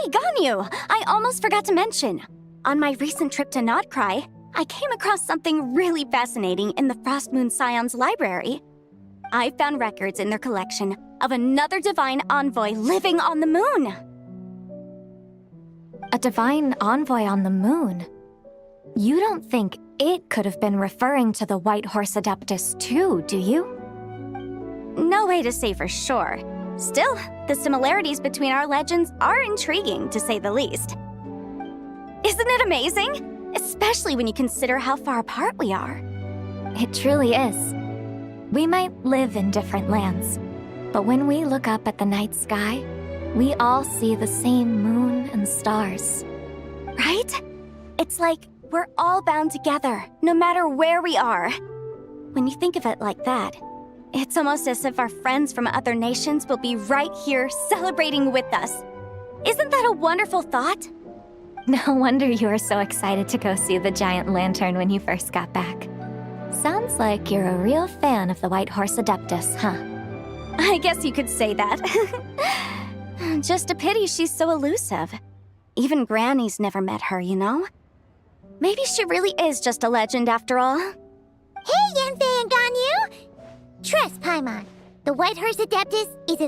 Ganyu! I almost forgot to mention. On my recent trip to Notcry, I came across something really fascinating in the Frost Moon Scion's library. I found records in their collection of another divine envoy living on the moon. A divine envoy on the moon? You don't think it could have been referring to the White Horse Adeptus too, do you? No way to say for sure. Still, the similarities between our legends are intriguing, to say the least. Isn't it amazing? Especially when you consider how far apart we are. It truly is. We might live in different lands, but when we look up at the night sky, we all see the same moon and stars. Right? It's like we're all bound together, no matter where we are. When you think of it like that, it's almost as if our friends from other nations will be right here celebrating with us. Isn't that a wonderful thought? No wonder you were so excited to go see the giant lantern when you first got back. Sounds like you're a real fan of the White Horse Adeptus, huh? I guess you could say that. Just a pity she's so elusive. Even Granny's never met her, you know? Maybe she really is just a legend after all. Hey, Yanfei and Ganyu! Trust, Paimon. The White Horse Adeptus is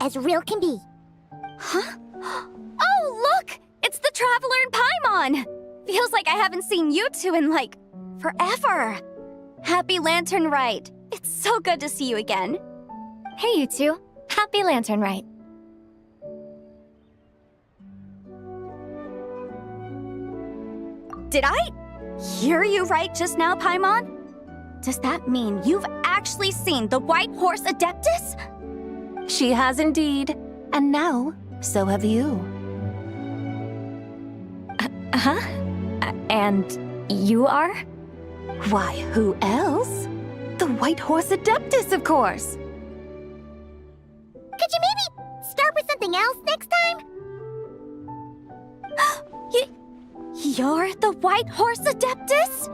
as real can be. Huh? Oh, look! It's the Traveler and Paimon! Feels like I haven't seen you two in, like, forever. Happy Lantern Rite. It's so good to see you again. Hey, you two. Happy Lantern Rite. Did I hear you right just now, Paimon? Does that mean you've actually seen the White Horse Adeptus? She has indeed. And now, so have you. And you are? Why, who else? The White Horse Adeptus, of course. Could you maybe start with something else next time? You're the White Horse Adeptus?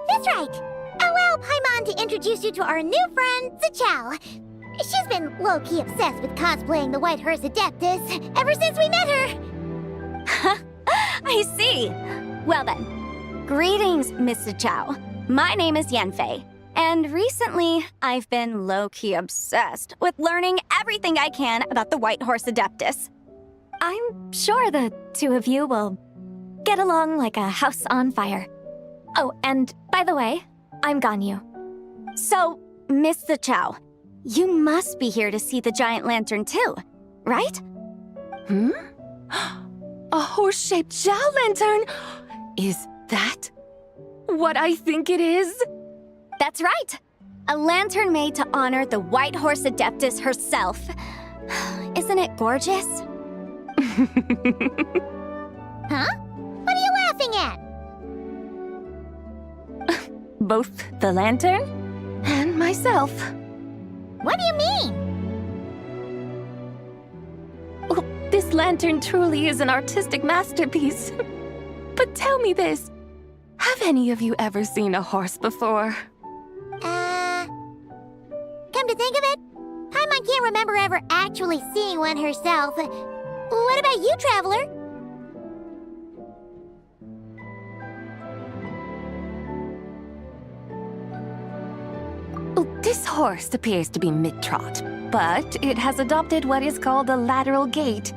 That's right. Allow Paimon to introduce you to our new friend, Zichao. She's been low-key obsessed with cosplaying the White Horse Adeptus ever since we met her. I see. Well then, greetings, Mr. Chow. My name is Yanfei, and recently I've been low-key obsessed with learning everything I can about the White Horse Adeptus. I'm sure the two of you will get along like a house on fire. Oh, and by the way, I'm Ganyu. So, Mr. Chow, you must be here to see the giant lantern too, right? A horse-shaped Zhao lantern? Is that what I think it is? That's right. A lantern made to honor the White Horse Adeptus herself. Isn't it gorgeous? Huh? What are you laughing at? Both the lantern and myself. What do you mean? Oh, this lantern truly is an artistic masterpiece. But tell me this, have any of you ever seen a horse before? Come to think of it, Paimon can't remember ever actually seeing one herself. What about you, Traveler? Oh, this horse appears to be mid-trot, but it has adopted what is called a lateral gait,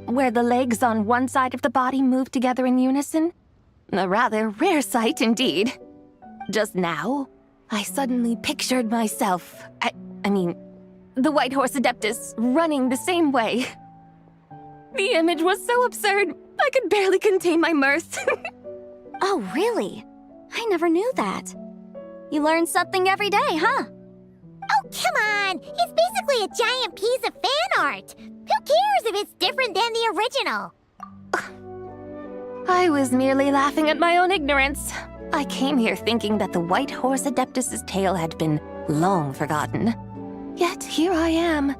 where the legs on one side of the body move together in unison. A rather rare sight indeed. Just now, I suddenly pictured myself, I mean, the White Horse Adeptus running the same way. The image was so absurd, I could barely contain my mirth. Oh, really? I never knew that. You learn something every day, huh? Oh, come on! It's basically a giant piece of fan art! Who cares if it's different than the original? I was merely laughing at my own ignorance. I came here thinking that the White Horse Adeptus's tale had been long forgotten. Yet here I am,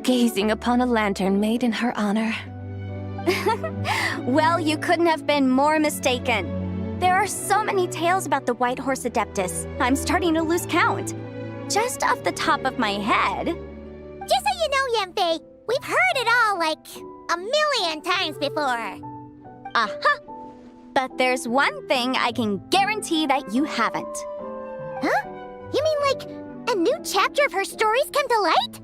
gazing upon a lantern made in her honor. Well, you couldn't have been more mistaken. There are so many tales about the White Horse Adeptus, I'm starting to lose count. Just off the top of my head... Just so you know, Yanfei, we've heard it all, like, a million times before. Uh-huh. But there's one thing I can guarantee that you haven't. Huh? You mean like a new chapter of her stories come to light?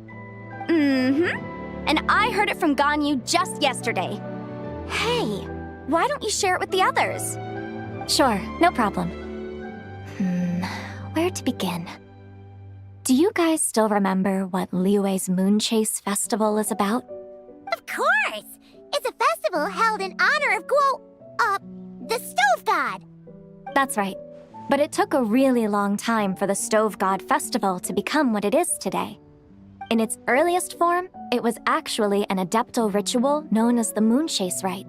Mm-hmm. And I heard it from Ganyu just yesterday. Hey, why don't you share it with the others? Sure, no problem. Where to begin? Do you guys still remember what Liyue's Moon Chase Festival is about? Of course! It's a festival held in honor of the Stove God. That's right. But it took a really long time for the Stove God Festival to become what it is today. In its earliest form, it was actually an adeptal ritual known as the Moon Chase Rite.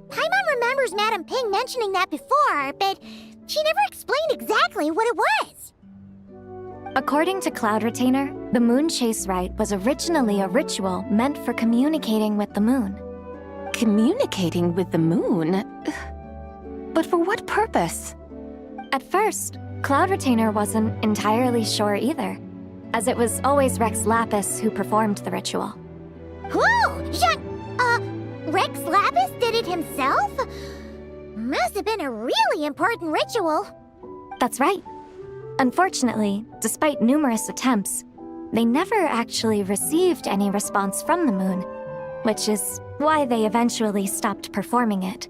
Paimon remembers Madame Ping mentioning that before, but she never explained exactly what it was. According to Cloud Retainer, the Moon Chase Rite was originally a ritual meant for communicating with the moon. Communicating with the moon? But for what purpose? At first, Cloud Retainer wasn't entirely sure either, as it was always Rex Lapis who performed the ritual. Whoa! Rex Lapis did it himself? Must have been a really important ritual. That's right. Unfortunately, despite numerous attempts, they never actually received any response from the moon, which is why they eventually stopped performing it.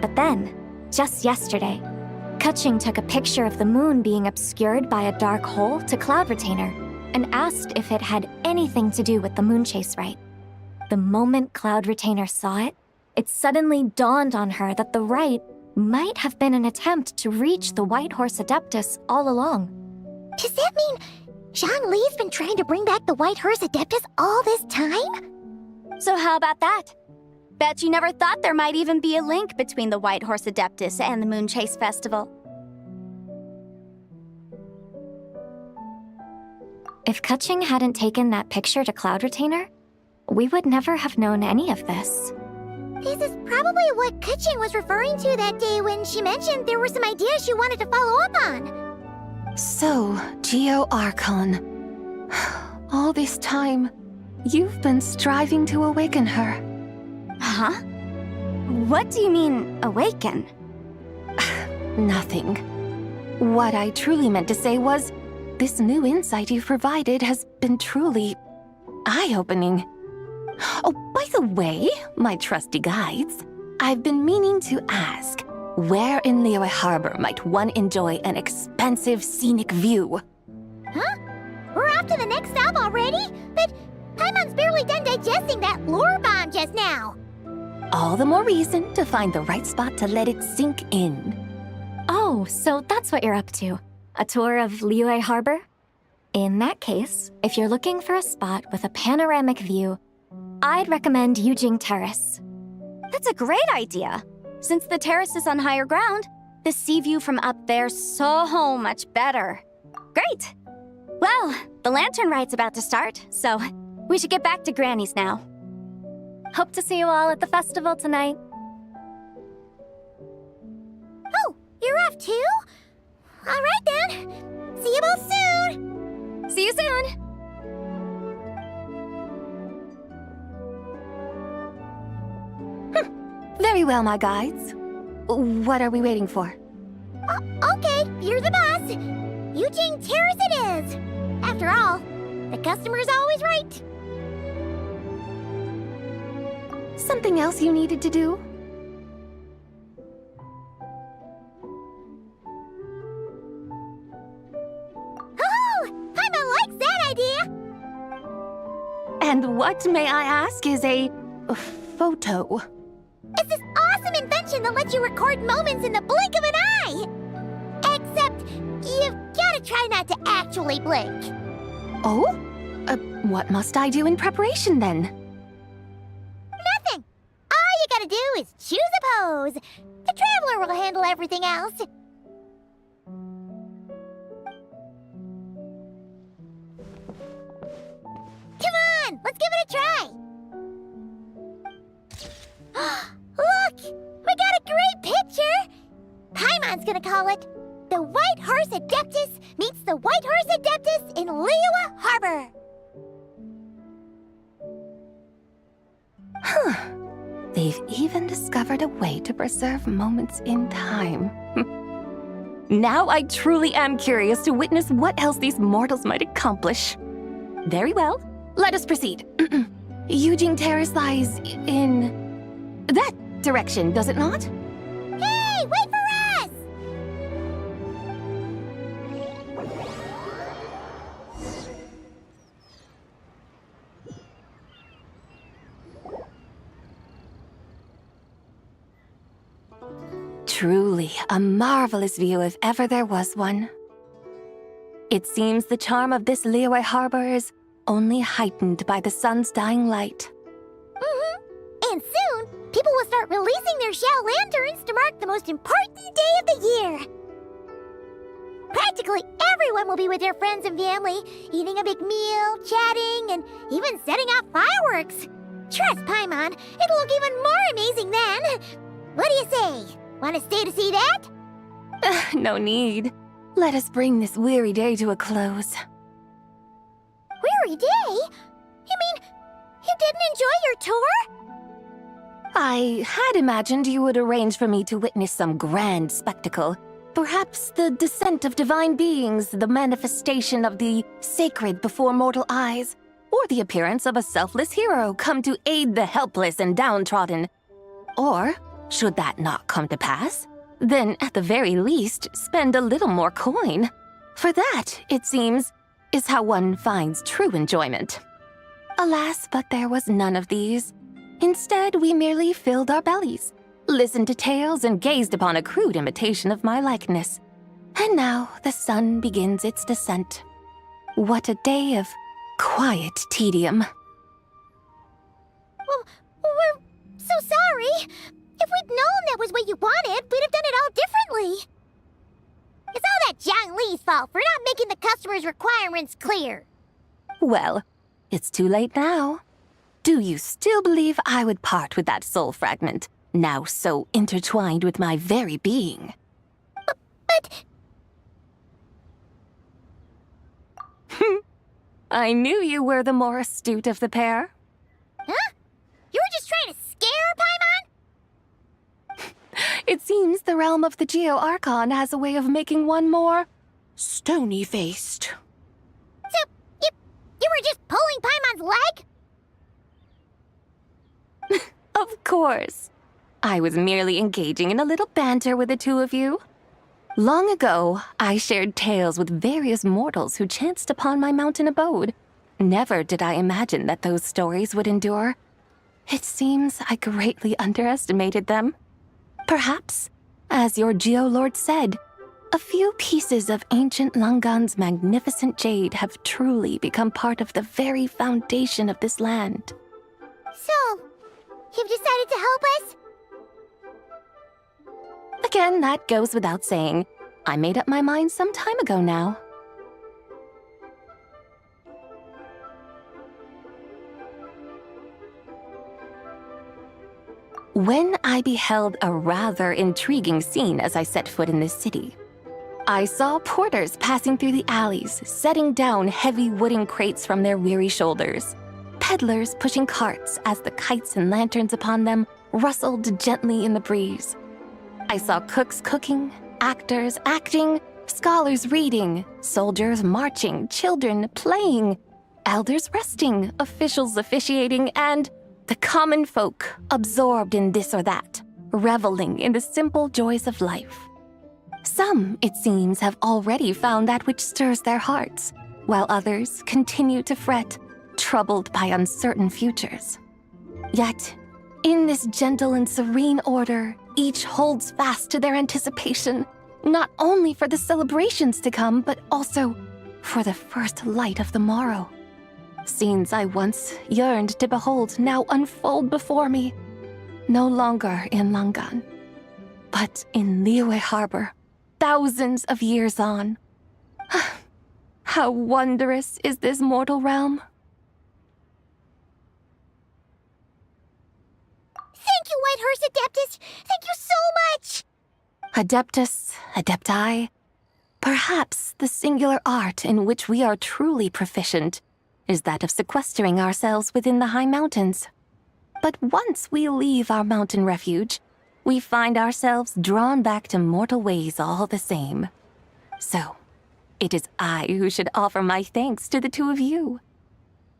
But then, just yesterday, Keqing took a picture of the moon being obscured by a dark hole to Cloud Retainer and asked if it had anything to do with the Moon Chase Rite. The moment Cloud Retainer saw it, it suddenly dawned on her that the rite might have been an attempt to reach the White Horse Adeptus all along. Does that mean Zhongli's been trying to bring back the White Horse Adeptus all this time? So how about that? Bet you never thought there might even be a link between the White Horse Adeptus and the Moon Chase Festival. If Keqing hadn't taken that picture to Cloud Retainer, we would never have known any of this. This is probably what Keqing was referring to that day when she mentioned there were some ideas she wanted to follow up on. So, Geo Archon. All this time, you've been striving to awaken her. Huh? What do you mean, awaken? Nothing. What I truly meant to say was, this new insight you've provided has been truly eye-opening. Oh, by the way, my trusty guides, I've been meaning to ask, where in Liyue Harbor might one enjoy an expansive scenic view? Huh? We're off to the next stop already? But Paimon's barely done digesting that lore bomb just now. All the more reason to find the right spot to let it sink in. Oh, so that's what you're up to. A tour of Liyue Harbor? In that case, if you're looking for a spot with a panoramic view, I'd recommend Yujing Terrace. That's a great idea. Since the terrace is on higher ground, the sea view from up there's so much better. Great! Well, the lantern ride's about to start, so we should get back to Granny's now. Hope to see you all at the festival tonight. Oh, you're off too? All right then. See you both soon. See you soon! Very well, my guides. What are we waiting for? Okay, you're the boss. Eugene Terrace it is. After all, the customer's always right. Something else you needed to do? Oh, Paimon likes that idea. And what, may I ask, is a photo? It's this awesome invention that lets you record moments in the blink of an eye. Except, you've gotta try not to actually blink. Oh? What must I do in preparation then? Nothing. All you gotta do is choose a pose. The Traveler will handle everything else. Come on, let's give it a try. Look! We got a great picture! Paimon's gonna call it The White Horse Adeptus Meets the White Horse Adeptus in Liyue Harbor. They've even discovered a way to preserve moments in time. Now I truly am curious to witness what else these mortals might accomplish. Very well, let us proceed. Eugene Terrace lies in that direction, does it not? Hey, wait for us! Truly a marvelous view if ever there was one. It seems the charm of this Liyue Harbor is only heightened by the sun's dying light. And soon, people will start releasing their Xiao lanterns to mark the most important day of the year. Practically everyone will be with their friends and family, eating a big meal, chatting, and even setting off fireworks. Trust Paimon, it'll look even more amazing then. What do you say? Want to stay to see that? No need. Let us bring this weary day to a close. Weary day? You mean you didn't enjoy your tour? I had imagined you would arrange for me to witness some grand spectacle. Perhaps the descent of divine beings, the manifestation of the sacred before mortal eyes, or the appearance of a selfless hero come to aid the helpless and downtrodden. Or, should that not come to pass, then at the very least spend a little more coin. For that, it seems, is how one finds true enjoyment. Alas, but there was none of these. Instead, we merely filled our bellies, listened to tales, and gazed upon a crude imitation of my likeness. And now the sun begins its descent. What a day of quiet tedium. Well, we're so sorry. If we'd known that was what you wanted, we'd have done it all differently. It's all that Zhang Li's fault for not making the customer's requirements clear. Well, it's too late now. Do you still believe I would part with that soul fragment, now so intertwined with my very being? But I knew you were the more astute of the pair. huh? You were just trying to scare Paimon? It seems the realm of the Geo-Archon has a way of making one more stony-faced. So, you were just pulling Paimon's leg? Of course. I was merely engaging in a little banter with the two of you. Long ago, I shared tales with various mortals who chanced upon my mountain abode. Never did I imagine that those stories would endure. It seems I greatly underestimated them. Perhaps, as your Geolord said, a few pieces of ancient Langan's magnificent jade have truly become part of the very foundation of this land. So, you've decided to help us? Again, that goes without saying. I made up my mind some time ago now. When I beheld a rather intriguing scene as I set foot in this city, I saw porters passing through the alleys, setting down heavy wooden crates from their weary shoulders, peddlers pushing carts as the kites and lanterns upon them rustled gently in the breeze. I saw cooks cooking, actors acting, scholars reading, soldiers marching, children playing, elders resting, officials officiating, and the common folk absorbed in this or that, reveling in the simple joys of life. Some, it seems, have already found that which stirs their hearts, while others continue to fret, troubled by uncertain futures. Yet, in this gentle and serene order, each holds fast to their anticipation, not only for the celebrations to come, but also for the first light of the morrow. Scenes I once yearned to behold now unfold before me, no longer in Langan, but in Liyue Harbor, thousands of years on. How wondrous is this mortal realm! Thank you, Whitehurst Adeptus! Thank you so much! Adeptus, Adepti, perhaps the singular art in which we are truly proficient is that of sequestering ourselves within the high mountains. But once we leave our mountain refuge, we find ourselves drawn back to mortal ways all the same. So, it is I who should offer my thanks to the two of you.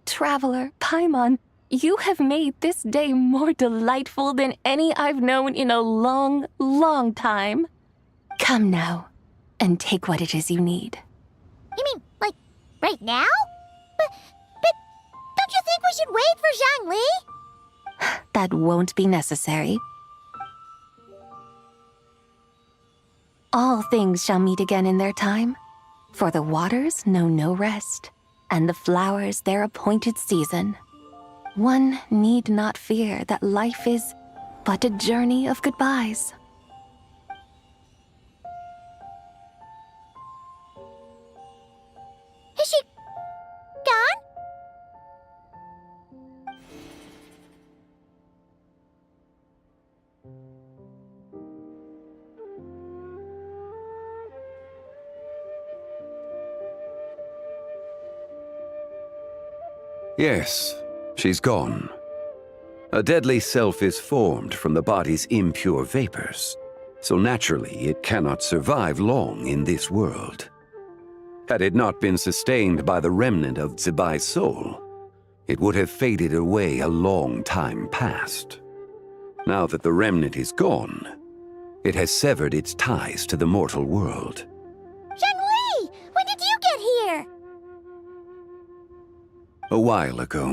Traveler, Paimon, you have made this day more delightful than any I've known in a long, long time. Come now, and take what it is you need. You mean, like, right now? But don't you think we should wait for Zhangli? That won't be necessary. All things shall meet again in their time, for the waters know no rest, and the flowers their appointed season. One need not fear that life is but a journey of goodbyes. Is she gone? Yes, she's gone. A deadly self is formed from the body's impure vapors, so naturally it cannot survive long in this world. Had it not been sustained by the remnant of Zibai's soul, it would have faded away a long time past. Now that the remnant is gone, it has severed its ties to the mortal world. Zhangli! When did you get here? A while ago.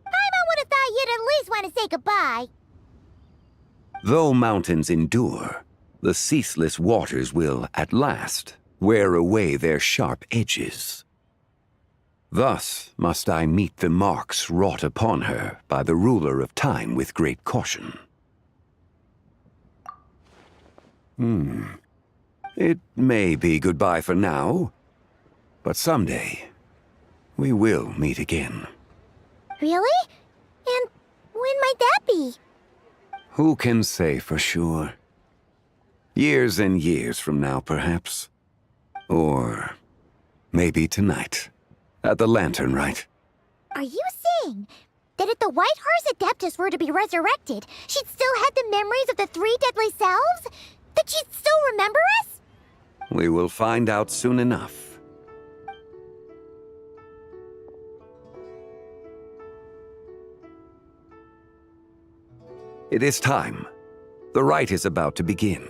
Paimon would have thought you'd at least want to say goodbye. Though mountains endure, the ceaseless waters will, at last, wear away their sharp edges. Thus must I meet the marks wrought upon her by the ruler of time with great caution. It may be goodbye for now, but someday we will meet again. Really? And when might that be? Who can say for sure? Years and years from now, perhaps. Or maybe tonight, at the Lantern Rite. Are you saying that if the White Horse Adeptus were to be resurrected, she'd still have the memories of the three deadly selves? That she'd still remember us? We will find out soon enough. It is time. The rite is about to begin.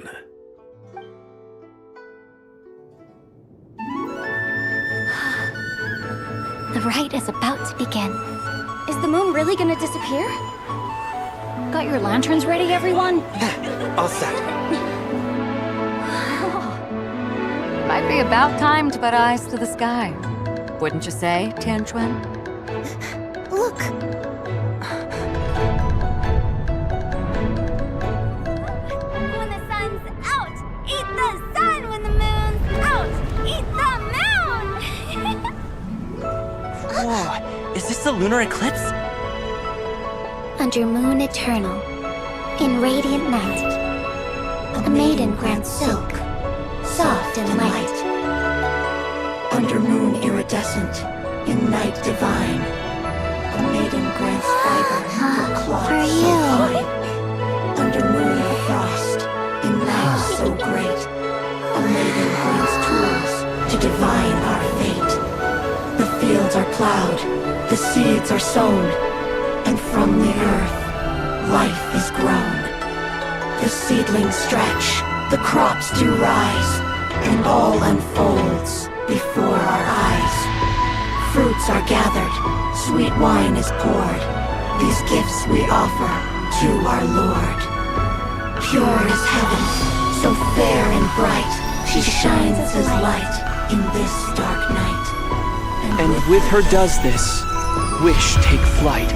The rite is about to begin. Is the moon really gonna disappear? Got your lanterns ready, everyone? All set. Might be about time to put eyes to the sky. Wouldn't you say, Tianchuan? Look! When the sun's out, eat the sun. When the moon's out, eat the moon. Whoa, is this the lunar eclipse? Under moon eternal, in radiant night, a maiden grants silk, soft and light. Under moon iridescent, in night divine, a maiden grants fiber for cloth For so you. fine. Under moon of frost, in night so great, a maiden grants tools to divine our fate. The fields are plowed, the seeds are sown, and from the earth, life is grown. The seedlings stretch, the crops do rise, and all unfolds before our eyes. Fruits are gathered, sweet wine is poured. These gifts we offer to our Lord. Pure is heaven, so fair and bright, she shines as light in this dark night. And with her does this, wish take flight.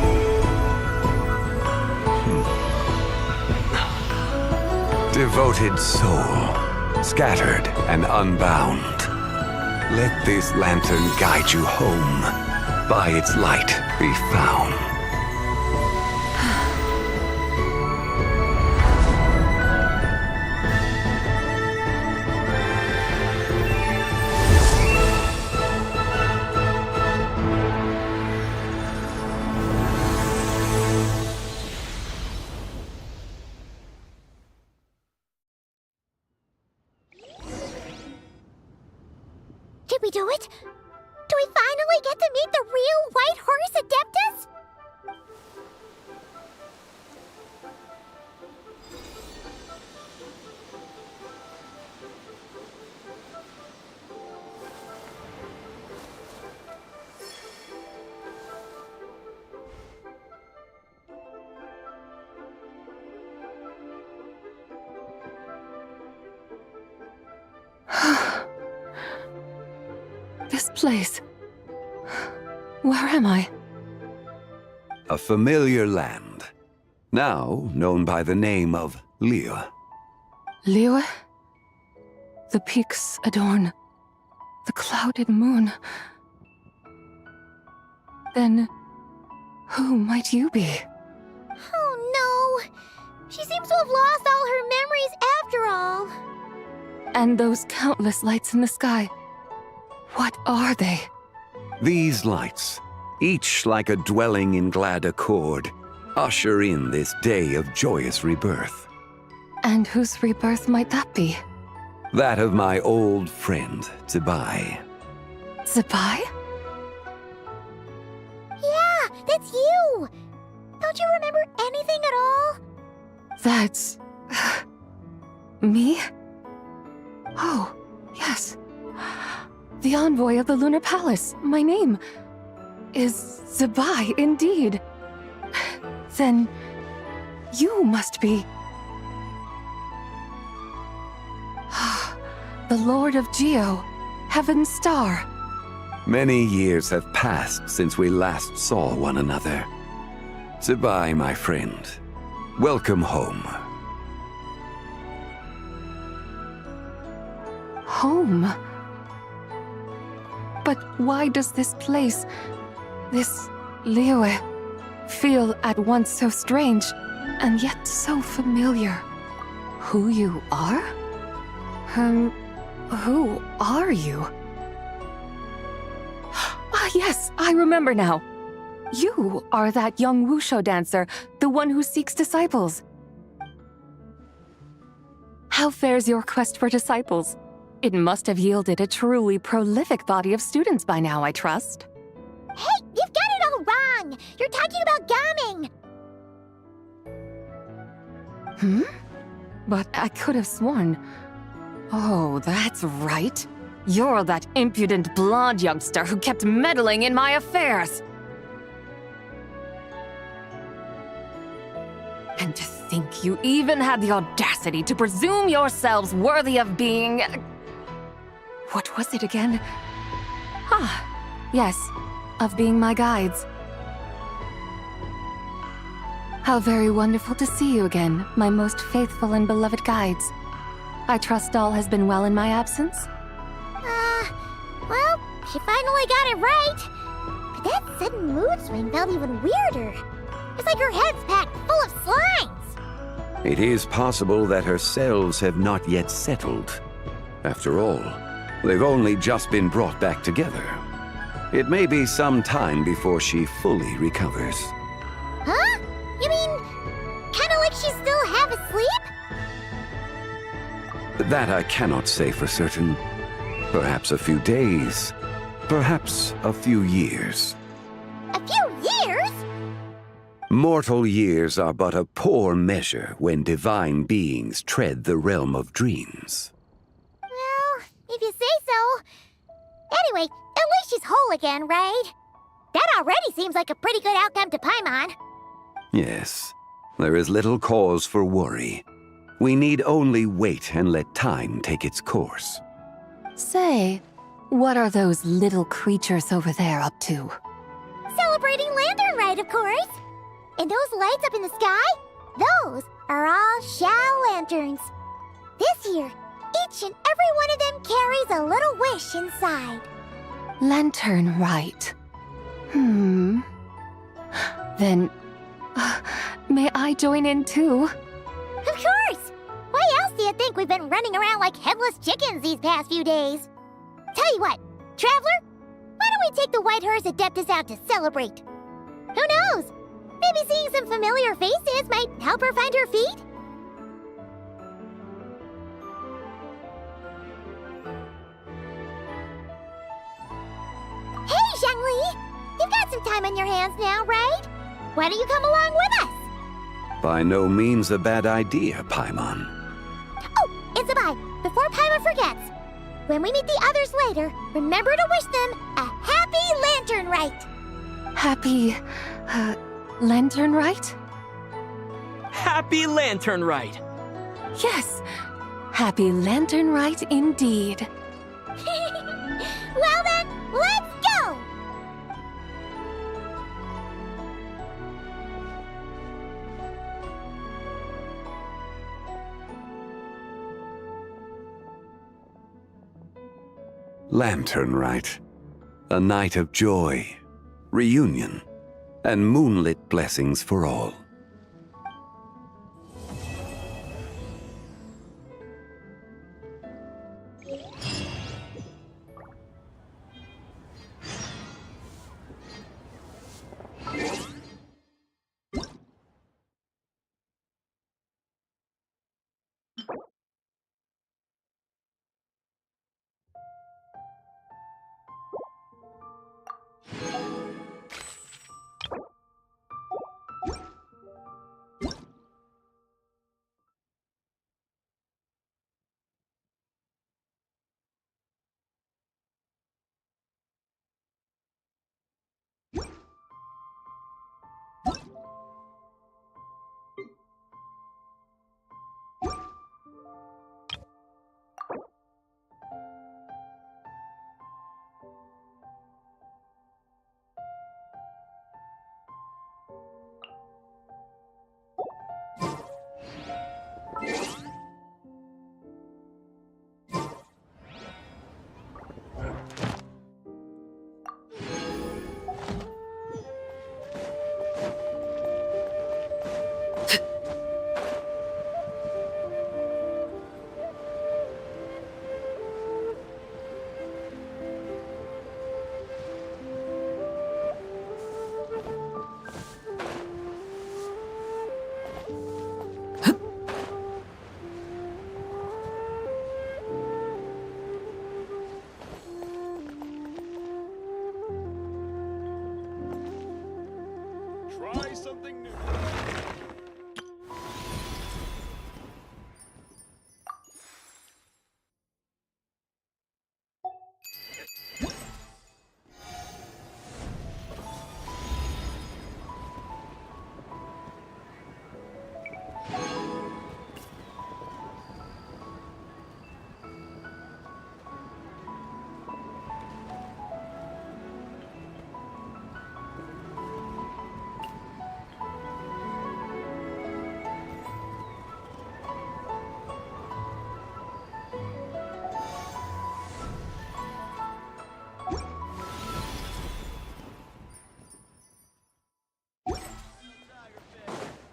Devoted soul, scattered and unbound. Let this lantern guide you home. By its light be found. we do it? Do we finally get to meet the real White Horse Adeptus? This place. Where am I? A familiar land, now known by the name of Liyue. Liyue? The peaks adorn the clouded moon. Then, who might you be? Oh no! She seems to have lost all her memories after all. And those countless lights in the sky. What are they? These lights, each like a dwelling in glad accord, usher in this day of joyous rebirth. And whose rebirth might that be? That of my old friend, Zibai. Zibai? Yeah, that's you! Don't you remember anything at all? That's... me? Oh, yes. The envoy of the Lunar Palace. My name is Zibai, indeed. Then you must be... the Lord of Geo, Heaven's Star. Many years have passed since we last saw one another. Zibai, my friend. Welcome home. Home? But why does this place, this Liyue, feel at once so strange and yet so familiar? Who you are? Who are you? Ah, yes, I remember now. You are that young wushu dancer, the one who seeks disciples. How fares your quest for disciples? It must have yielded a truly prolific body of students by now, I trust. Hey, you've got it all wrong! You're talking about gaming! But I could have sworn... Oh, that's right. You're that impudent blonde youngster who kept meddling in my affairs. And to think you even had the audacity to presume yourselves worthy of being... What was it again? Ah, yes, of being my guides. How very wonderful to see you again, my most faithful and beloved guides. I trust all has been well in my absence? Well, she finally got it right. But that sudden mood swing felt even weirder. It's like her head's packed full of slimes. It is possible that her cells have not yet settled. After all, they've only just been brought back together. It may be some time before she fully recovers. Huh? You mean, kinda like she's still half asleep? That I cannot say for certain. Perhaps a few days, perhaps a few years. A few years? Mortal years are but a poor measure when divine beings tread the realm of dreams. Well, if you say so. Anyway, at least she's whole again, right? That already seems like a pretty good outcome to Paimon. Yes, there is little cause for worry. We need only wait and let time take its course. Say, what are those little creatures over there up to? Celebrating Lantern Rite, of course. And those lights up in the sky? Those are all Shao lanterns. This year, each and every one of them carries a little wish inside. Lantern Rite. Then, may I join in too? Of course! Why else do you think we've been running around like headless chickens these past few days? Tell you what, Traveler, why don't we take the White Horse Adeptus out to celebrate? Who knows? Maybe seeing some familiar faces might help her find her feet? time on your hands now, right? Why don't you come along with us? By no means a bad idea, Paimon. Oh, Izabai, before Paimon forgets, when we meet the others later, remember to wish them a happy lantern rite. Happy, lantern rite? Happy Lantern Rite! Yes, happy lantern rite indeed. Well then, let's go! Lantern Rite. A night of joy, reunion, and moonlit blessings for all. Try something new.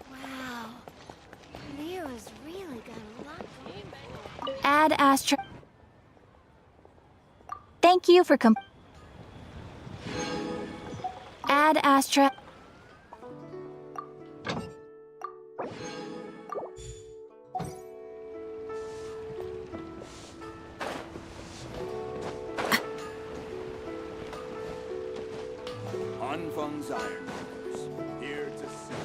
Wow, Nero's really got a lot going. Add Astra. Thank you for Add Astra. Anfang's Ironworkers, here to sing.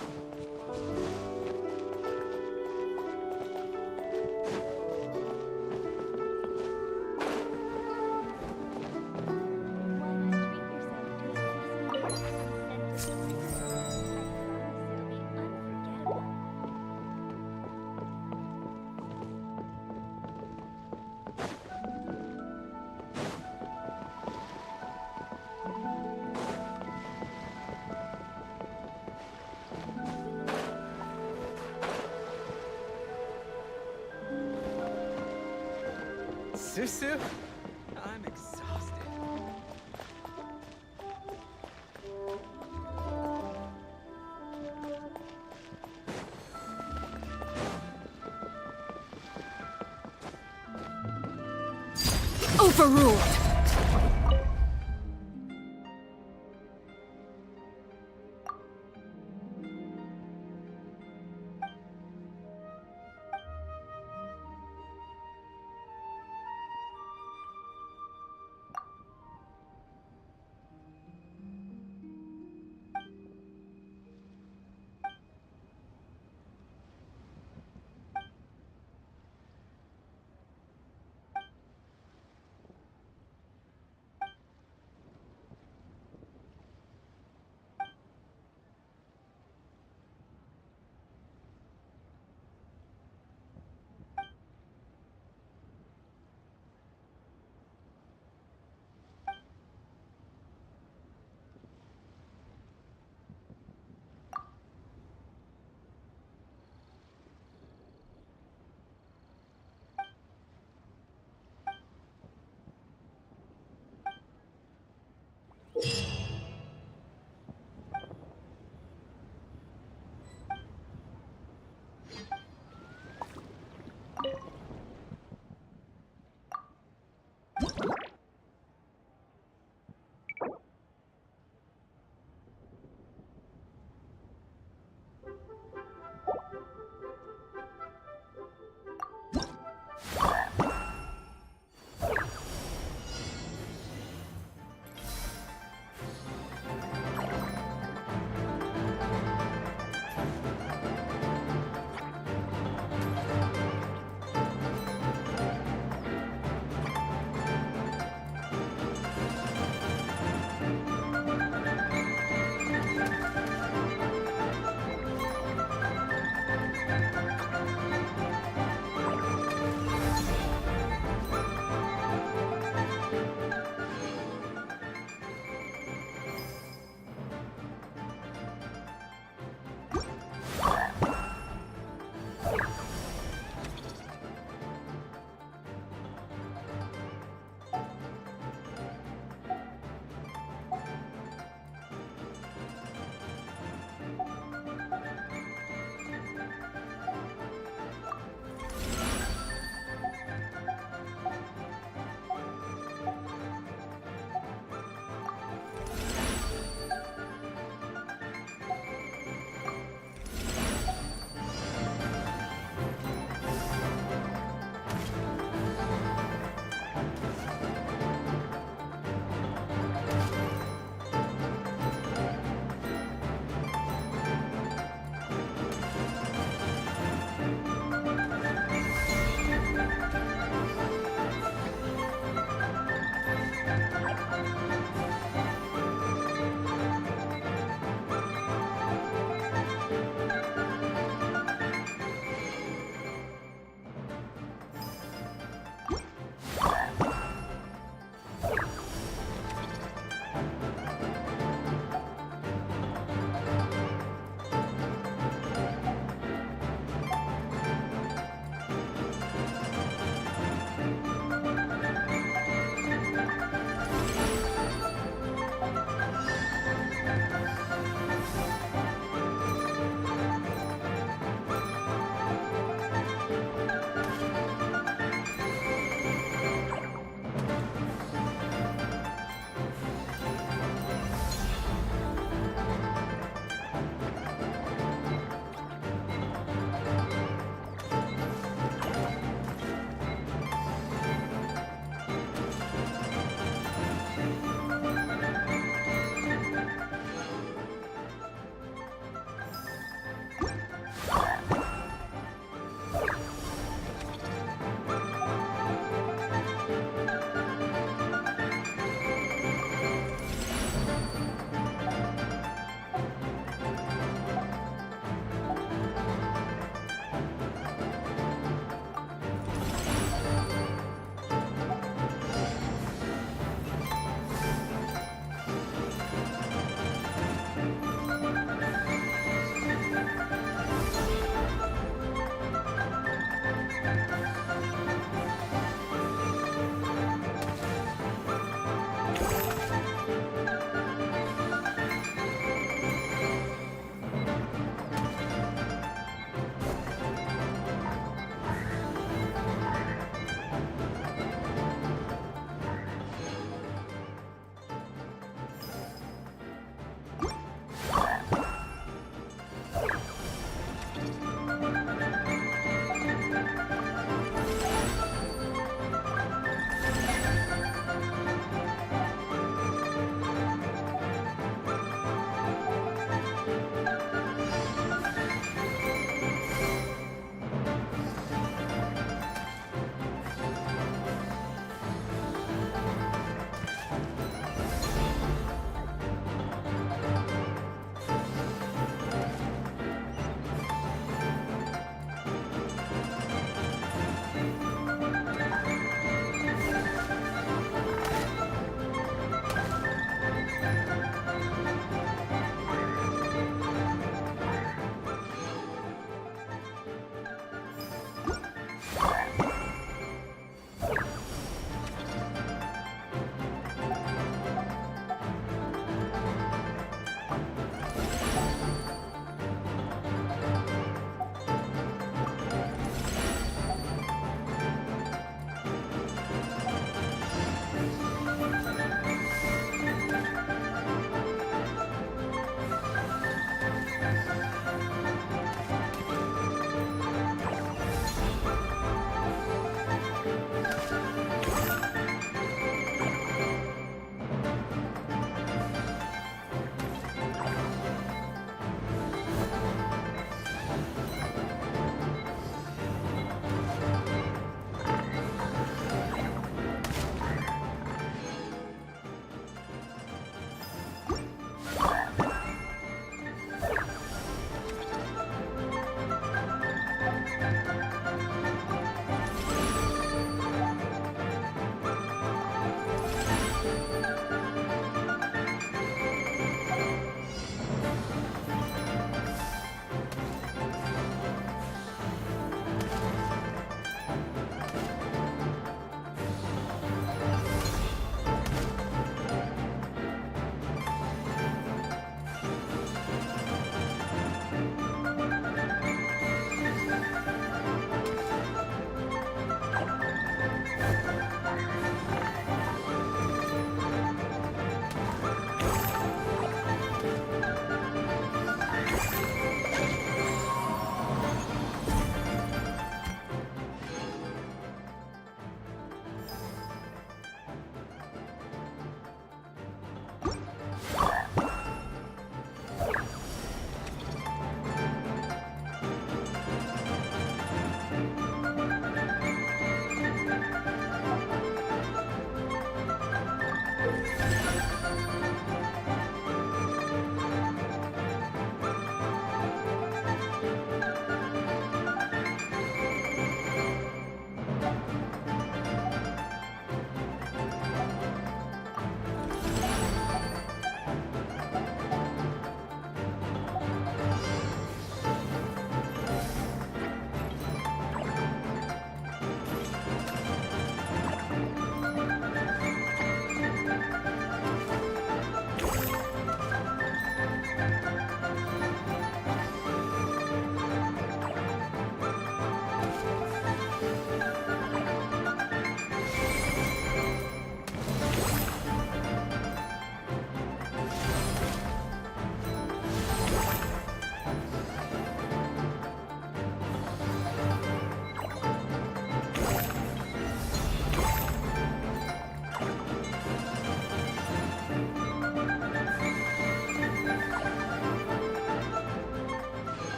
Susu? I'm exhausted. Overruled!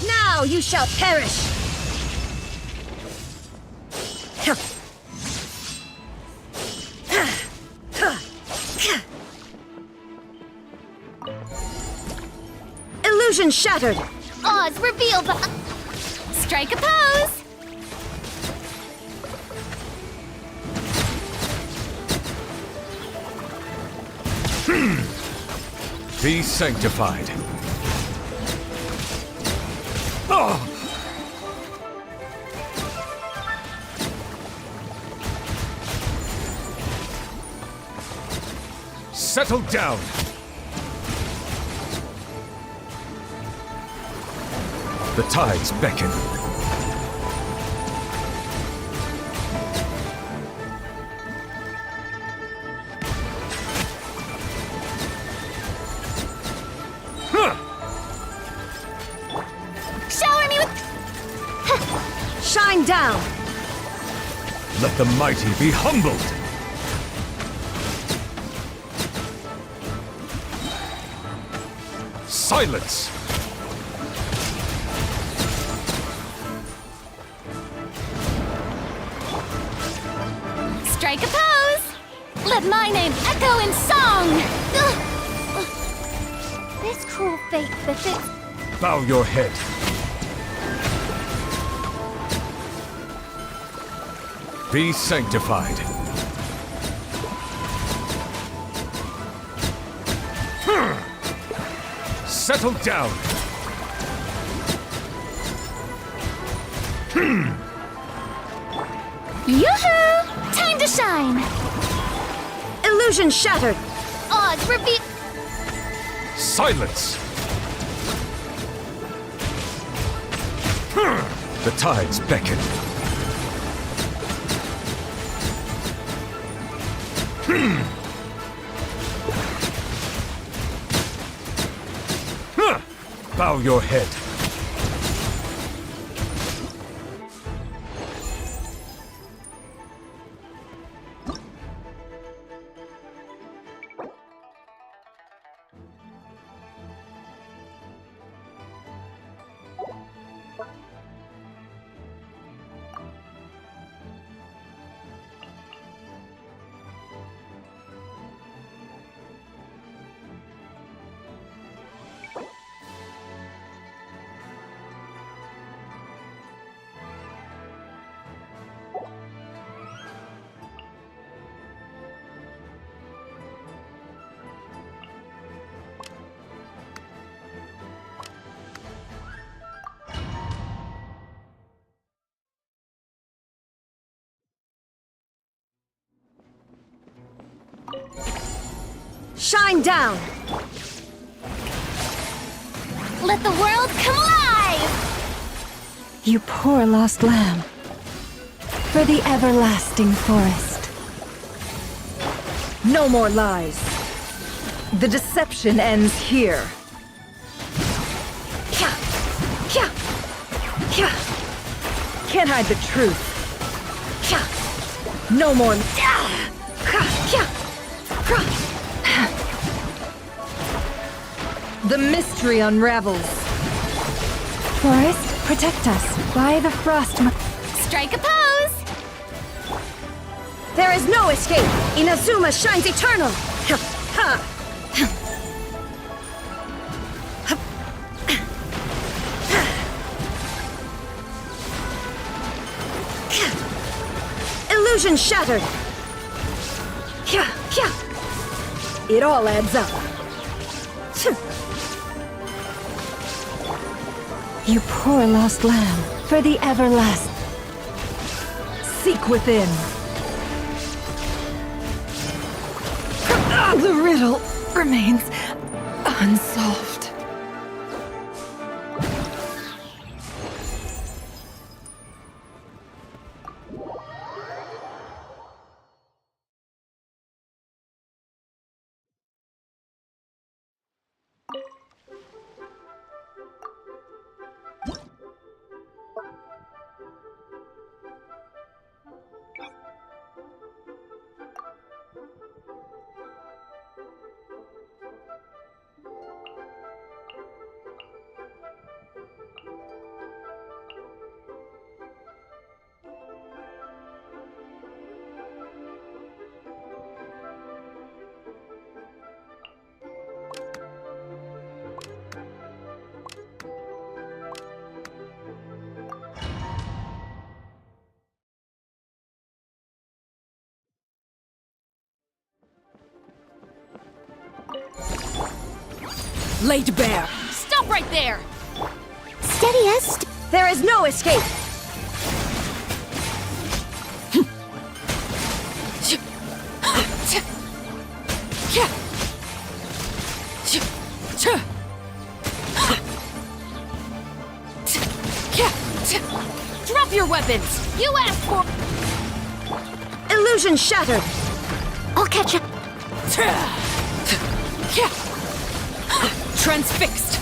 Now you shall perish! Illusion shattered! Oz revealed the... Strike a pose! Be sanctified. Settle down. The tides beckon. Shower me with... Shine down! Let the mighty be humbled. Silence! Strike a pose! Let my name echo in song! This cruel fate befits... Bow your head. Be sanctified. Settle down. Yoo-hoo! Time to shine! Illusion shattered! Oz reveal... Silence! The tides beckon. Bow your head. Shine down! Let the world come alive! You poor lost lamb. For the everlasting forest. No more lies. The deception ends here. Can't hide the truth. No more. The mystery unravels. Forest, protect us. By the frost. Strike a pose! There is no escape! Inazuma shines eternal! Ha! Ha! Illusion shattered! It all adds up. You poor lost lamb, for the everlast. Seek within. The riddle remains unsolved. Laid bare. Stop right there! Steadiest. There is no escape! Drop your weapons! You asked for... Illusion shattered! I'll catch up. Transfixed!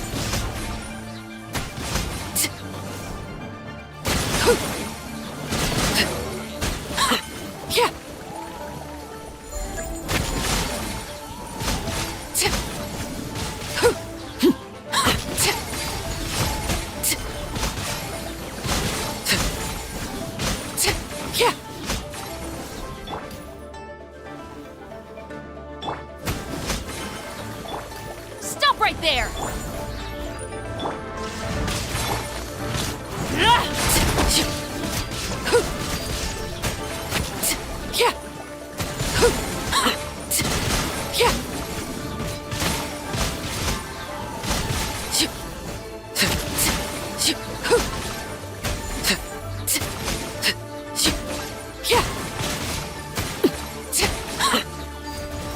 Stop right there!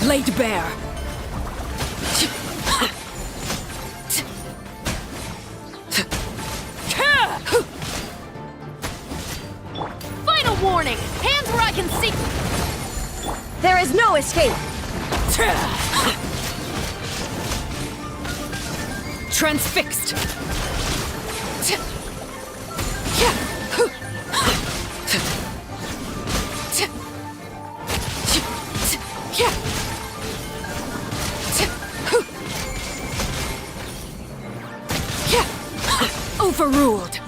Laid bare! Final warning! Hands where I can see... There is no escape! Transfixed! Overruled!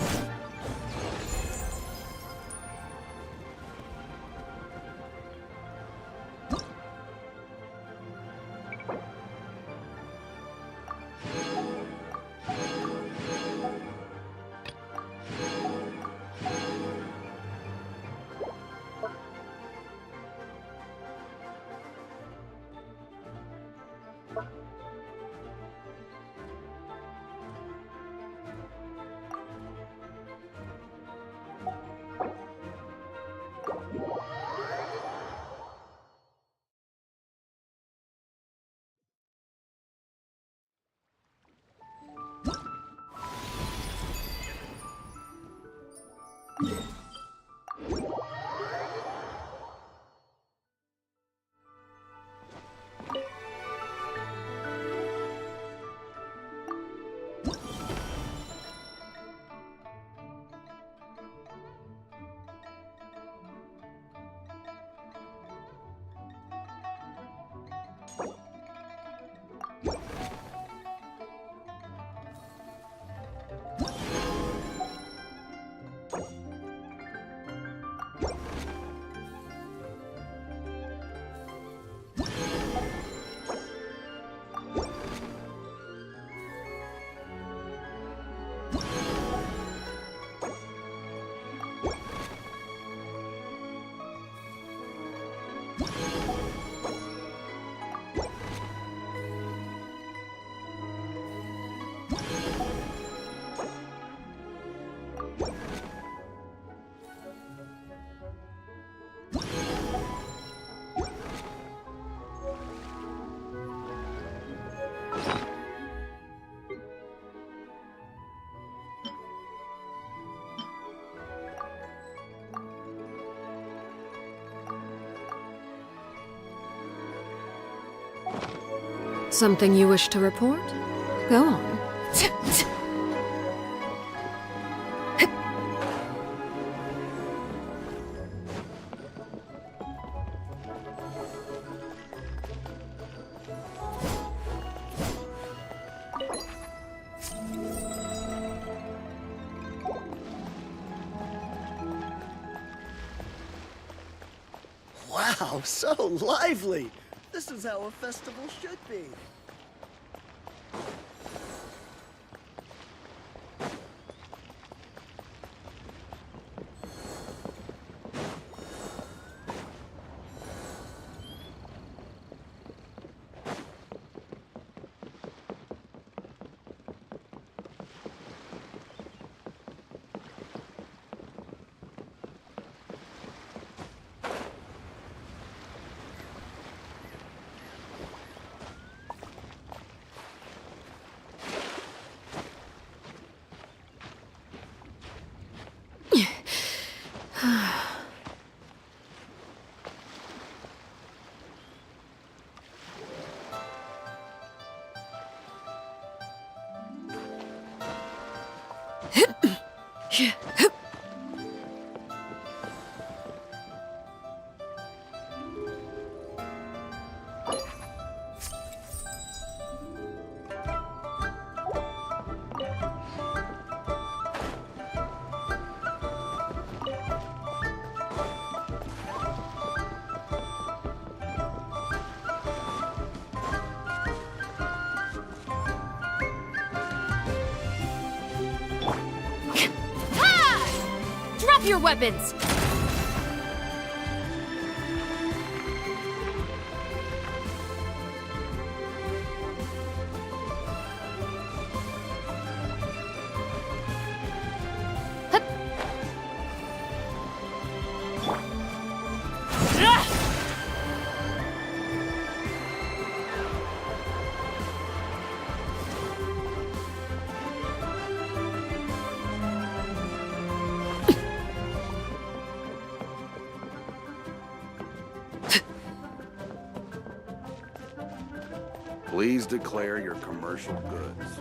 Something you wish to report? Go on. Wow, so lively! This is how a festival should be. Drop your weapons! Please declare your commercial goods.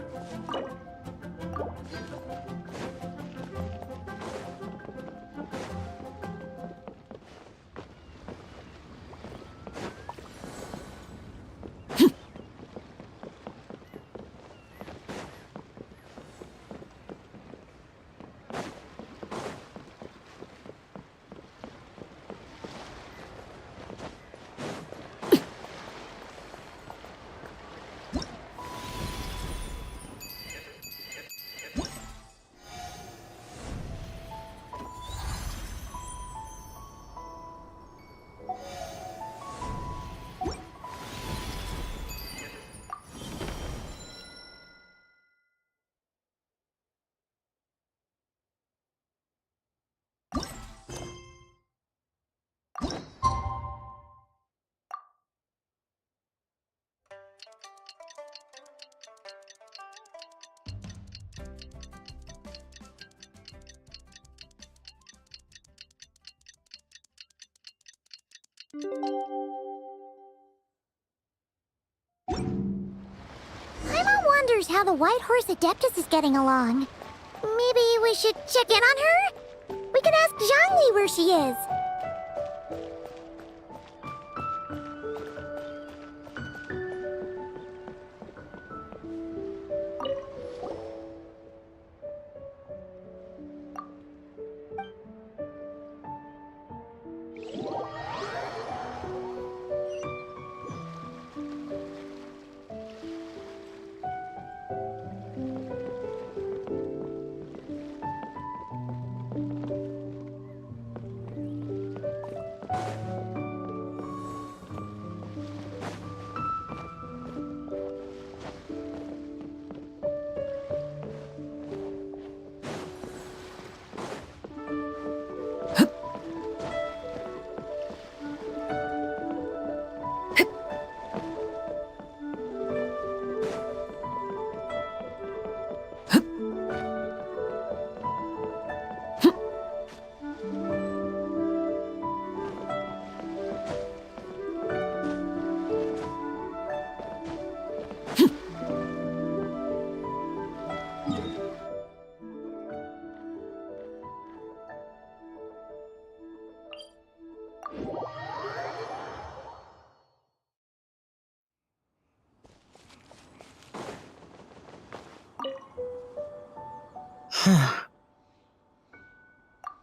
Paimon wonders how the White Horse Adeptus is getting along. Maybe we should check in on her? We could ask Zhangli where she is.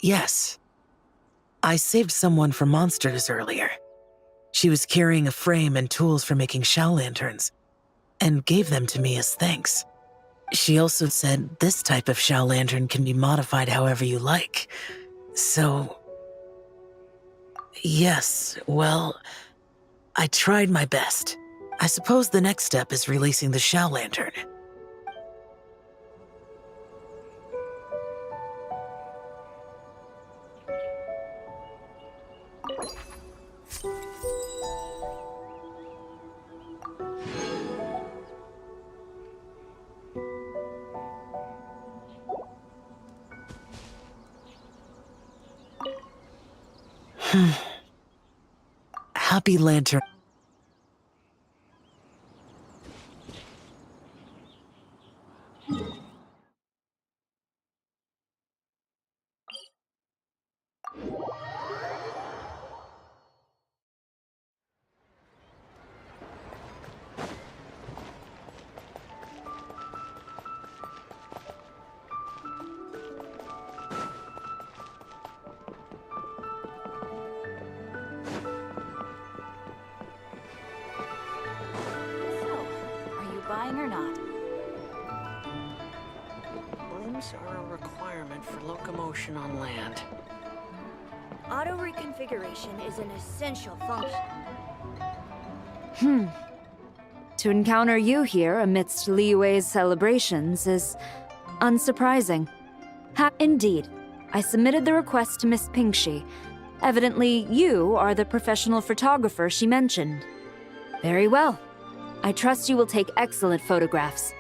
Yes. I saved someone from monsters earlier. She was carrying a frame and tools for making shell lanterns, and gave them to me as thanks. She also said this type of shell lantern can be modified however you like. So... yes, well, I tried my best. I suppose the next step is releasing the shell lantern. Happy Lantern. Buying or not? Limbs are a requirement for locomotion on land. Auto reconfiguration is an essential function. To encounter you here amidst Li Wei's celebrations is unsurprising. Indeed, I submitted the request to Miss Pingxi. Evidently, you are the professional photographer she mentioned. Very well. I trust you will take excellent photographs.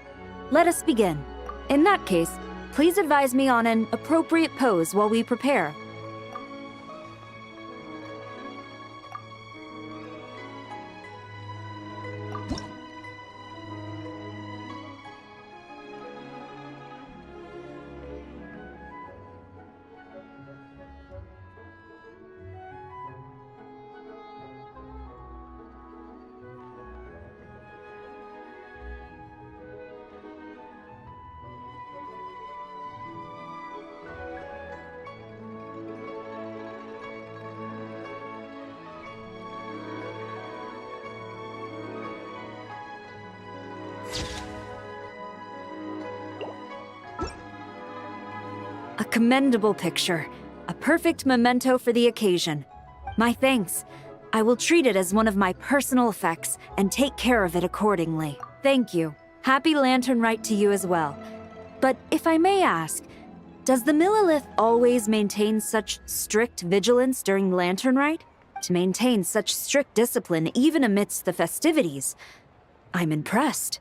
Let us begin. In that case, please advise me on an appropriate pose while we prepare. A commendable picture. A perfect memento for the occasion. My thanks. I will treat it as one of my personal effects and take care of it accordingly. Thank you. Happy Lantern Rite to you as well. But if I may ask, does the Millilith always maintain such strict vigilance during Lantern Rite? To maintain such strict discipline even amidst the festivities? I'm impressed.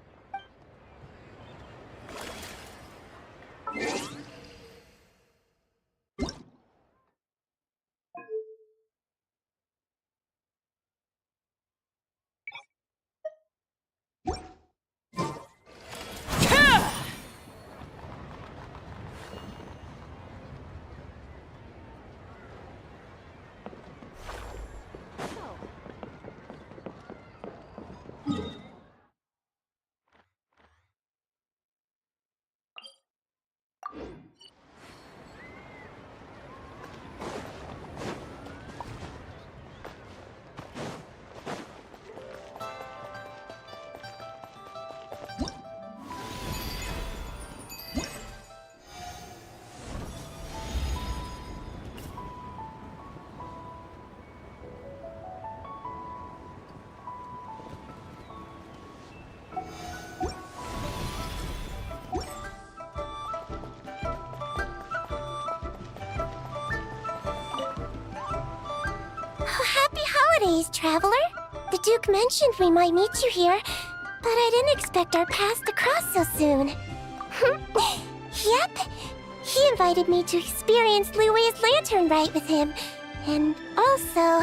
Happy holidays, traveler! The Duke mentioned we might meet you here, but I didn't expect our paths to cross so soon. Yep, he invited me to experience Li Wei's Lantern Rite with him, and also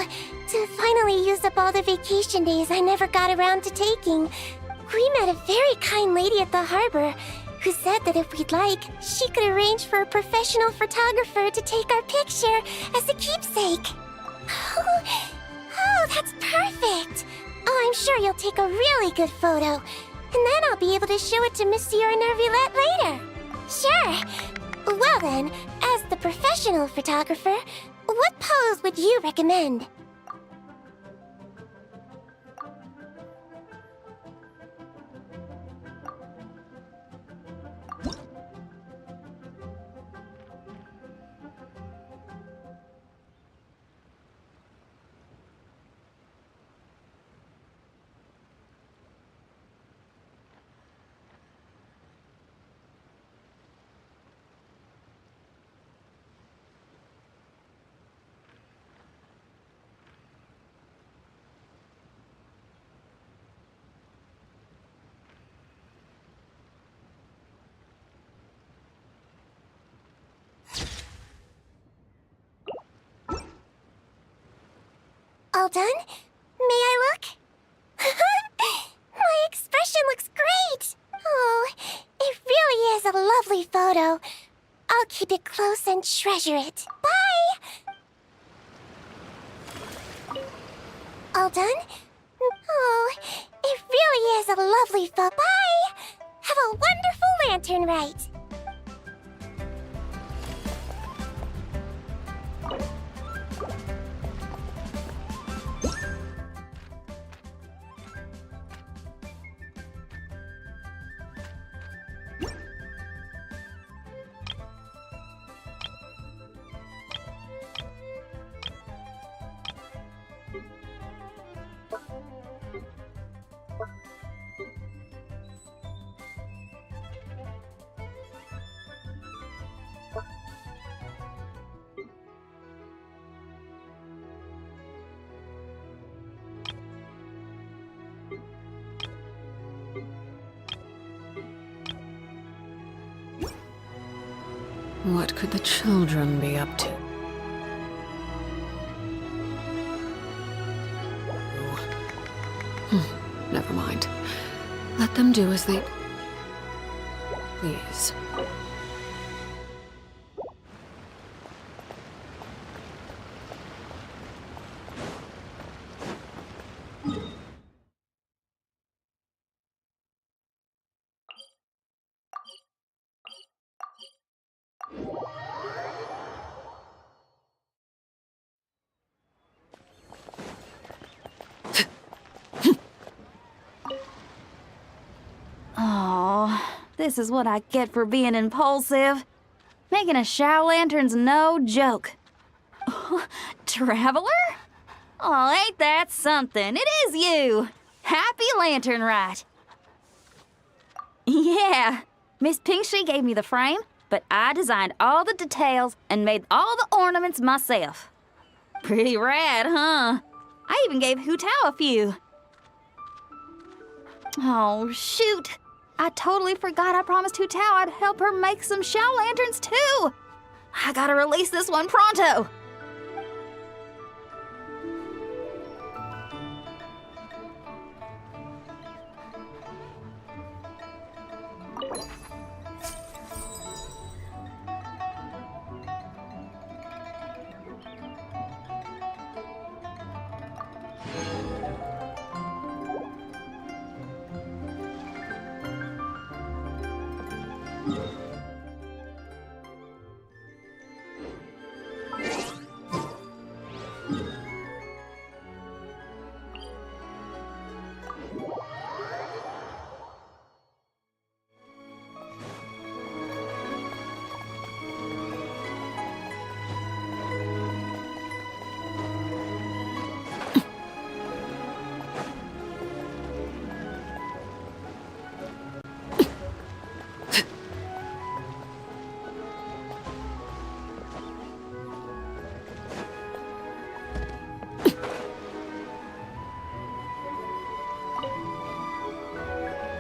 to finally use up all the vacation days I never got around to taking. We met a very kind lady at the harbor who said that if we'd like, she could arrange for a professional photographer to take our picture as a keepsake. Oh, that's perfect! Oh, I'm sure you'll take a really good photo. And then I'll be able to show it to Monsieur Nervillette later. Sure. Well then, as the professional photographer, what pose would you recommend? All done? May I look? My expression looks great! Oh, it really is a lovely photo. I'll keep it close and treasure it. Bye! All done? Oh, it really is a lovely photo. Bye! Have a wonderful lantern rite. What could the children be up to? Never mind. Let them do as they please. This is what I get for being impulsive. Making a Shao Lantern's no joke. Traveler? Oh, ain't that something? It is you! Happy Lantern Rite! Yeah, Miss Pinkshi gave me the frame, but I designed all the details and made all the ornaments myself. Pretty rad, huh? I even gave Hu Tao a few. Oh, shoot! I totally forgot I promised Hu Tao I'd help her make some Shao Lanterns too! I gotta release this one pronto!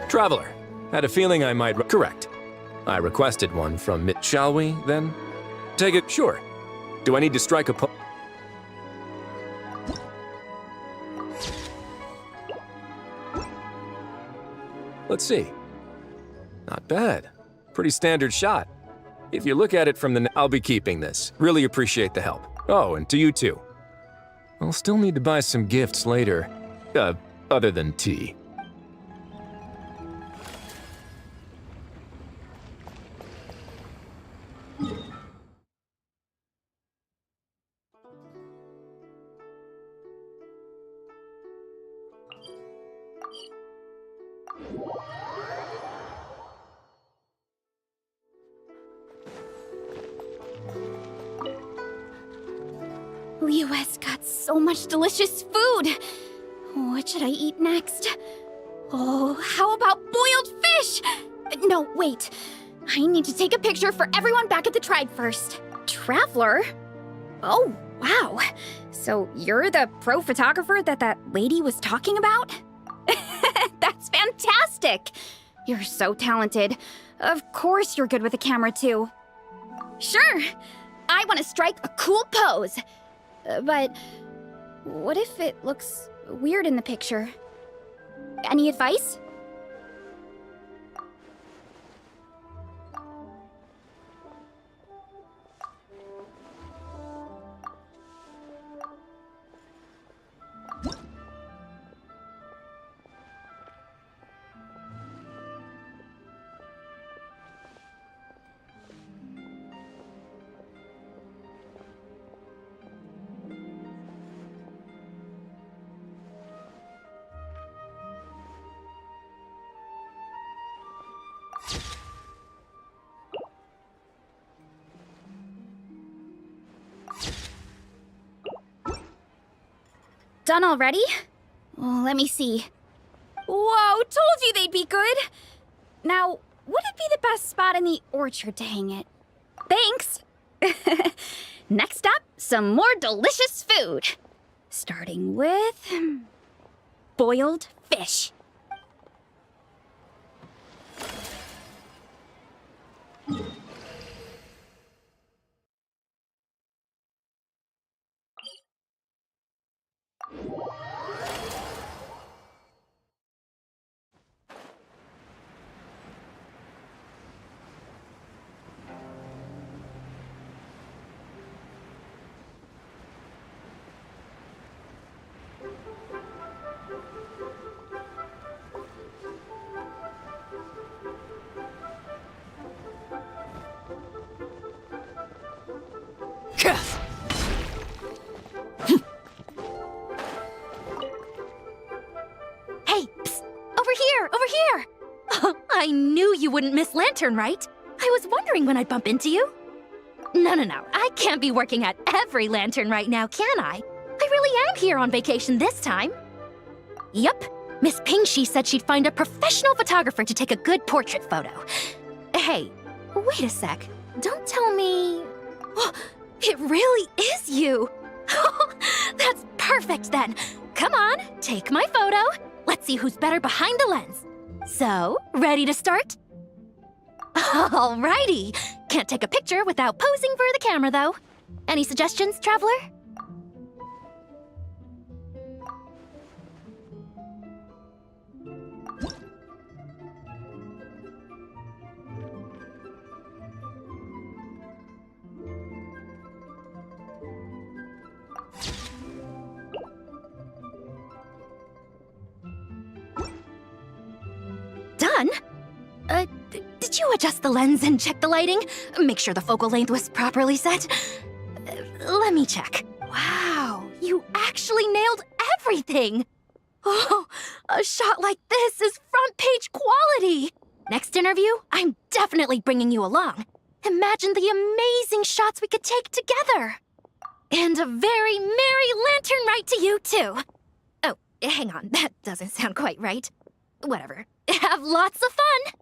Traveler, had a feeling I might... Correct. I requested one from Shall we, then? Take it? Sure. Do I need to strike a Let's see. Not bad. Pretty standard shot. If you look at it from the... I'll be keeping this. Really appreciate the help. Oh, and to you too. I'll still need to buy some gifts later. Other than tea. Leo has got so much delicious food. What should I eat next? Oh, how about boiled fish? No, wait. I need to take a picture for everyone back at the tribe first. Traveler? Oh, wow. So you're the pro photographer that lady was talking about? That's fantastic! You're so talented. Of course you're good with a camera, too. Sure! I want to strike a cool pose. But what if it looks weird in the picture? Any advice? Done already? Well, let me see. Whoa, told you they'd be good! Now, what'd be the best spot in the orchard to hang it? Thanks! Next up, some more delicious food. Starting with... boiled fish. Hey, psst! Over here! Over here! I knew you wouldn't miss Lantern, right? I was wondering when I'd bump into you. No. I can't be working at every Lantern right now, can I? I really am here on vacation this time. Yup. Miss Pingshi said she'd find a professional photographer to take a good portrait photo. Hey, wait a sec. Don't tell me... Oh, it really is you! That's perfect then! Come on, take my photo. Let's see who's better behind the lens. So, ready to start? Alrighty! Can't take a picture without posing for the camera, though. Any suggestions, Traveler? Done? Did you adjust the lens and check the lighting? Make sure the focal length was properly set? Let me check. Wow, you actually nailed everything! Oh, a shot like this is front page quality! Next interview, I'm definitely bringing you along. Imagine the amazing shots we could take together! And a very merry lantern rite to you, too! Oh, hang on, that doesn't sound quite right. Whatever. Have lots of fun!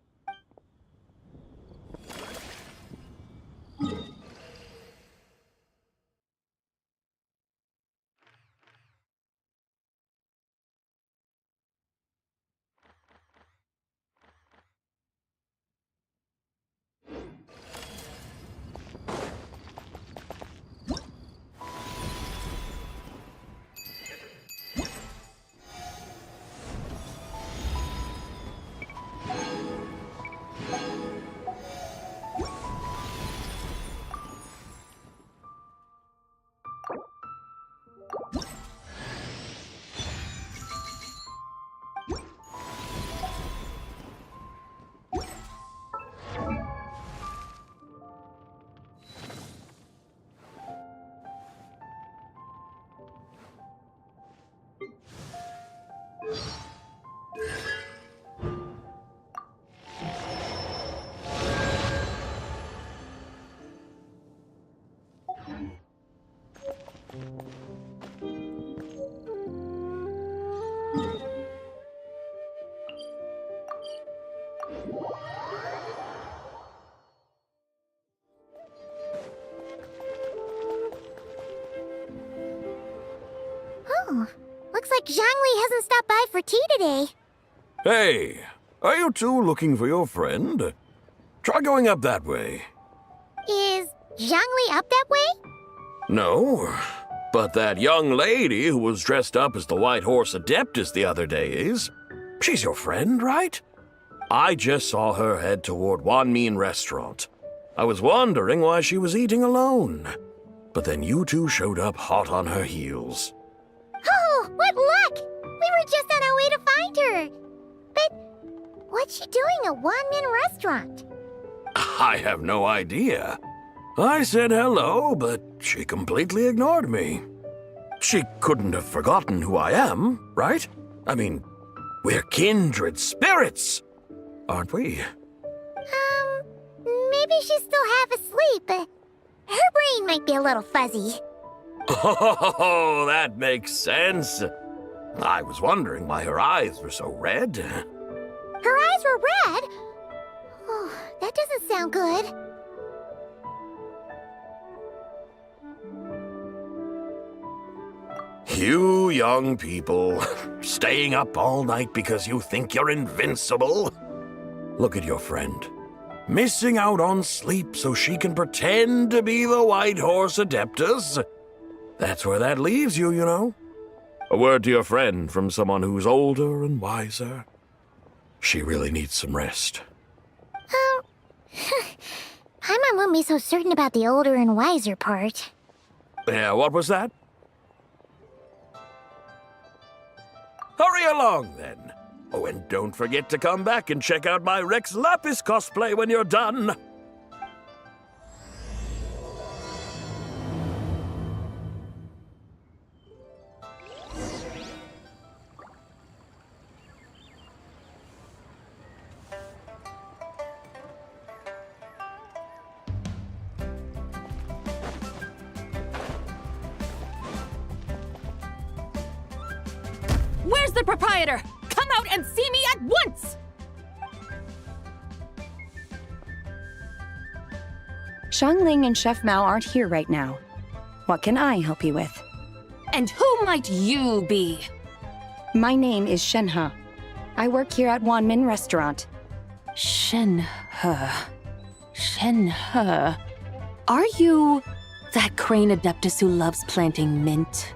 like Zhangli hasn't stopped by for tea today. Hey, are you two looking for your friend? Try going up that way. Is Zhangli up that way? No, but that young lady who was dressed up as the White Horse Adeptus the other day is. She's your friend, right? I just saw her head toward Wanmin Restaurant. I was wondering why she was eating alone. But then you two showed up hot on her heels. Oh, what luck! We were just on our way to find her. But what's she doing at Wanmin Restaurant? I have no idea. I said hello, but she completely ignored me. She couldn't have forgotten who I am, right? I mean, we're kindred spirits, aren't we? Maybe she's still half asleep, but her brain might be a little fuzzy. Oh, that makes sense. I was wondering why her eyes were so red. Her eyes were red? Oh, that doesn't sound good. You young people, staying up all night because you think you're invincible. Look at your friend. Missing out on sleep so she can pretend to be the White Horse Adeptus. That's where that leaves you, you know. A word to your friend from someone who's older and wiser. She really needs some rest. Paimon won't be so certain about the older and wiser part. Yeah, what was that? Hurry along, then. Oh, and don't forget to come back and check out my Rex Lapis cosplay when you're done. Where's the proprietor? Come out and see me at once! Xiangling and Chef Mao aren't here right now. What can I help you with? And who might you be? My name is Shenhe. I work here at Wanmin Restaurant. Shenhe. Shenhe. Are you that crane adeptus who loves planting mint?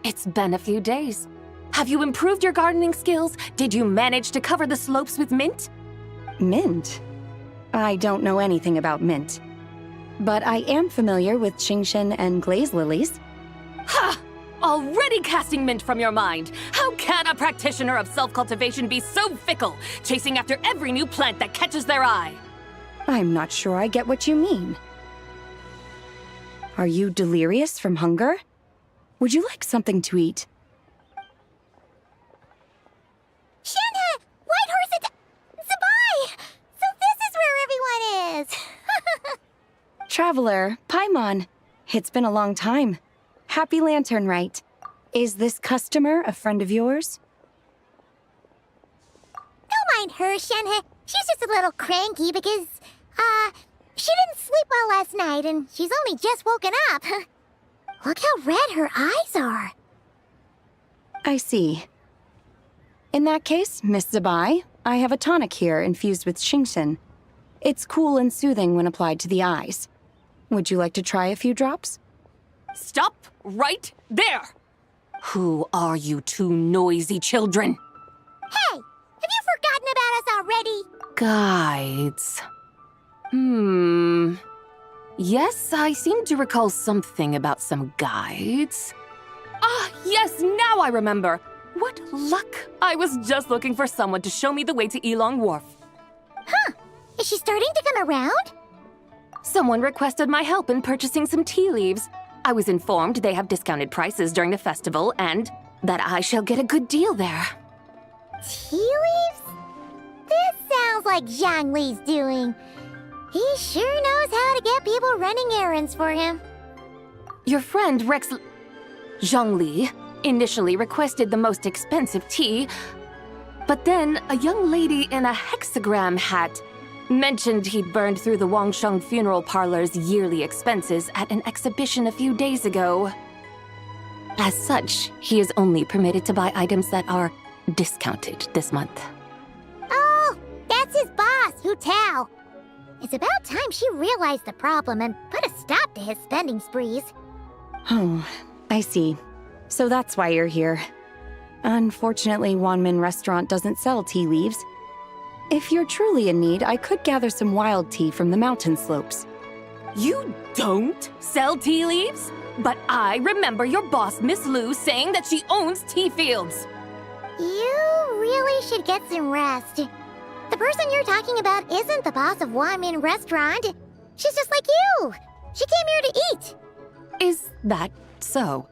It's been a few days. Have you improved your gardening skills? Did you manage to cover the slopes with mint? Mint? I don't know anything about mint. But I am familiar with Qingshen and glaze lilies. Ha! Already casting mint from your mind. How can a practitioner of self-cultivation be so fickle, chasing after every new plant that catches their eye? I'm not sure I get what you mean. Are you delirious from hunger? Would you like something to eat? Shenhe! White Horse Zabai! So this is where everyone is! Traveler, Paimon. It's been a long time. Happy Lantern Rite. Is this customer a friend of yours? Don't mind her, Shenhe. She's just a little cranky because, she didn't sleep well last night and she's only just woken up. Look how red her eyes are. I see. In that case, Miss Zabai, I have a tonic here infused with Qingshen. It's cool and soothing when applied to the eyes. Would you like to try a few drops? Stop right there! Who are you two noisy children? Hey! Have you forgotten about us already? Guides. Yes, I seem to recall something about some guides. Ah, yes, now I remember. What luck! I was just looking for someone to show me the way to Elong Wharf. Huh. Is she starting to come around? Someone requested my help in purchasing some tea leaves. I was informed they have discounted prices during the festival and that I shall get a good deal there. Tea leaves? This sounds like Zhangli's doing. He sure knows how to get people running errands for him. Your friend Rex Zhangli initially requested the most expensive tea, but then a young lady in a hexagram hat mentioned he'd burned through the Wangsheng funeral parlor's yearly expenses at an exhibition a few days ago. As such, he is only permitted to buy items that are discounted this month. Oh, that's his boss, Hu Tao. It's about time she realized the problem and put a stop to his spending sprees. Oh, I see. So that's why you're here. Unfortunately, Wanmin Restaurant doesn't sell tea leaves. If you're truly in need, I could gather some wild tea from the mountain slopes. You don't sell tea leaves? But I remember your boss, Miss Lu, saying that she owns tea fields. You really should get some rest. The person you're talking about isn't the boss of Wanmin Restaurant. She's just like you. She came here to eat. Is that so?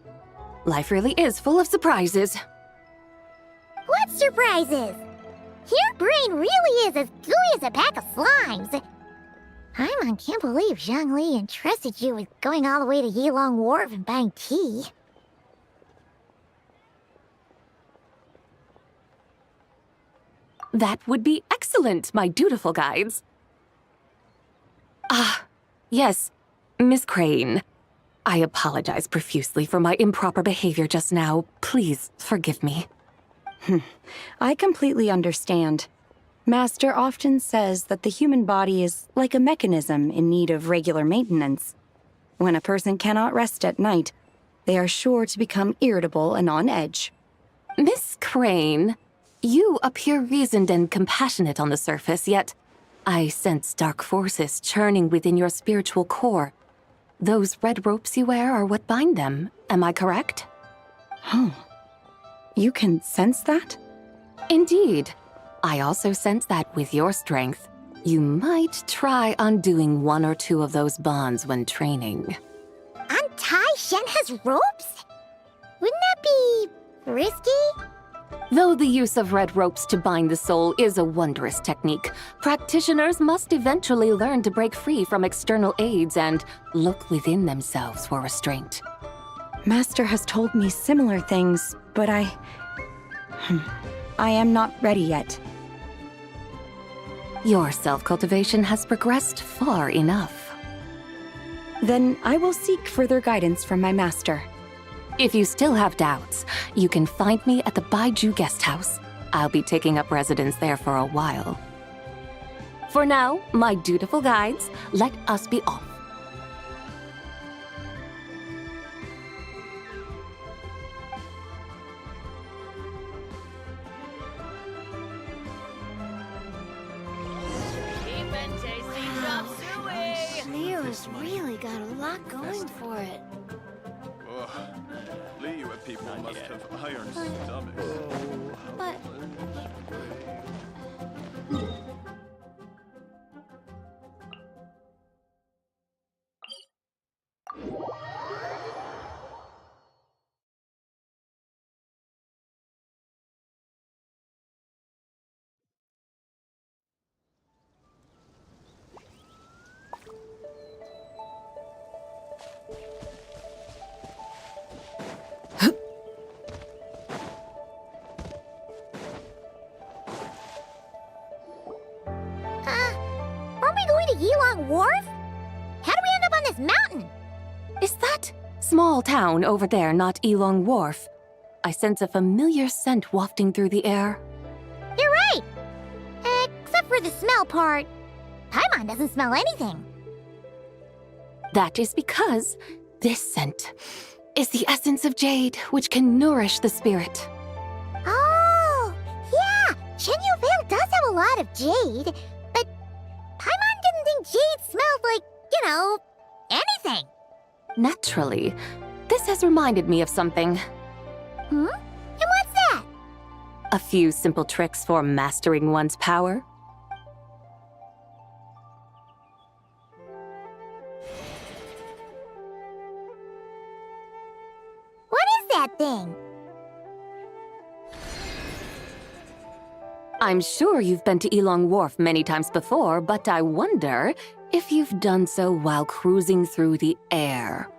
Life really is full of surprises. What surprises? Your brain really is as gooey as a pack of slimes. Paimon can't believe Zhongli entrusted you with going all the way to Yilong Wharf and buying tea. That would be excellent, my dutiful guides. Ah, yes, Miss Crane. I apologize profusely for my improper behavior just now. Please forgive me. I completely understand. Master often says that the human body is like a mechanism in need of regular maintenance. When a person cannot rest at night, they are sure to become irritable and on edge. Miss Crane, you appear reasoned and compassionate on the surface, yet I sense dark forces churning within your spiritual core. Those red ropes you wear are what bind them, am I correct? Oh, you can sense that? Indeed. I also sense that with your strength, you might try undoing one or two of those bonds when training. Untie Shen has ropes? Wouldn't that be risky? Though the use of red ropes to bind the soul is a wondrous technique, practitioners must eventually learn to break free from external aids and look within themselves for restraint. Master has told me similar things, but I am not ready yet. Your self-cultivation has progressed far enough. Then I will seek further guidance from my master. If you still have doubts, you can find me at the Baiju Guest House. I'll be taking up residence there for a while. For now, my dutiful guides, let us be off. Leo's really got a lot going for it. Ugh. Liyue people must have iron stomachs. But... Aren't we going to Yilong Wharf? How do we end up on this mountain? Is that small town over there not Yilong Wharf? I sense a familiar scent wafting through the air. You're right! Except for the smell part. Paimon doesn't smell anything. That is because this scent is the essence of jade, which can nourish the spirit. Oh, yeah! Shen Yufei does have a lot of jade, but Paimon didn't think jade smelled like, anything. Naturally, this has reminded me of something. And what's that? A few simple tricks for mastering one's power. What is that thing? I'm sure you've been to Yilong Wharf many times before, but I wonder if you've done so while cruising through the air.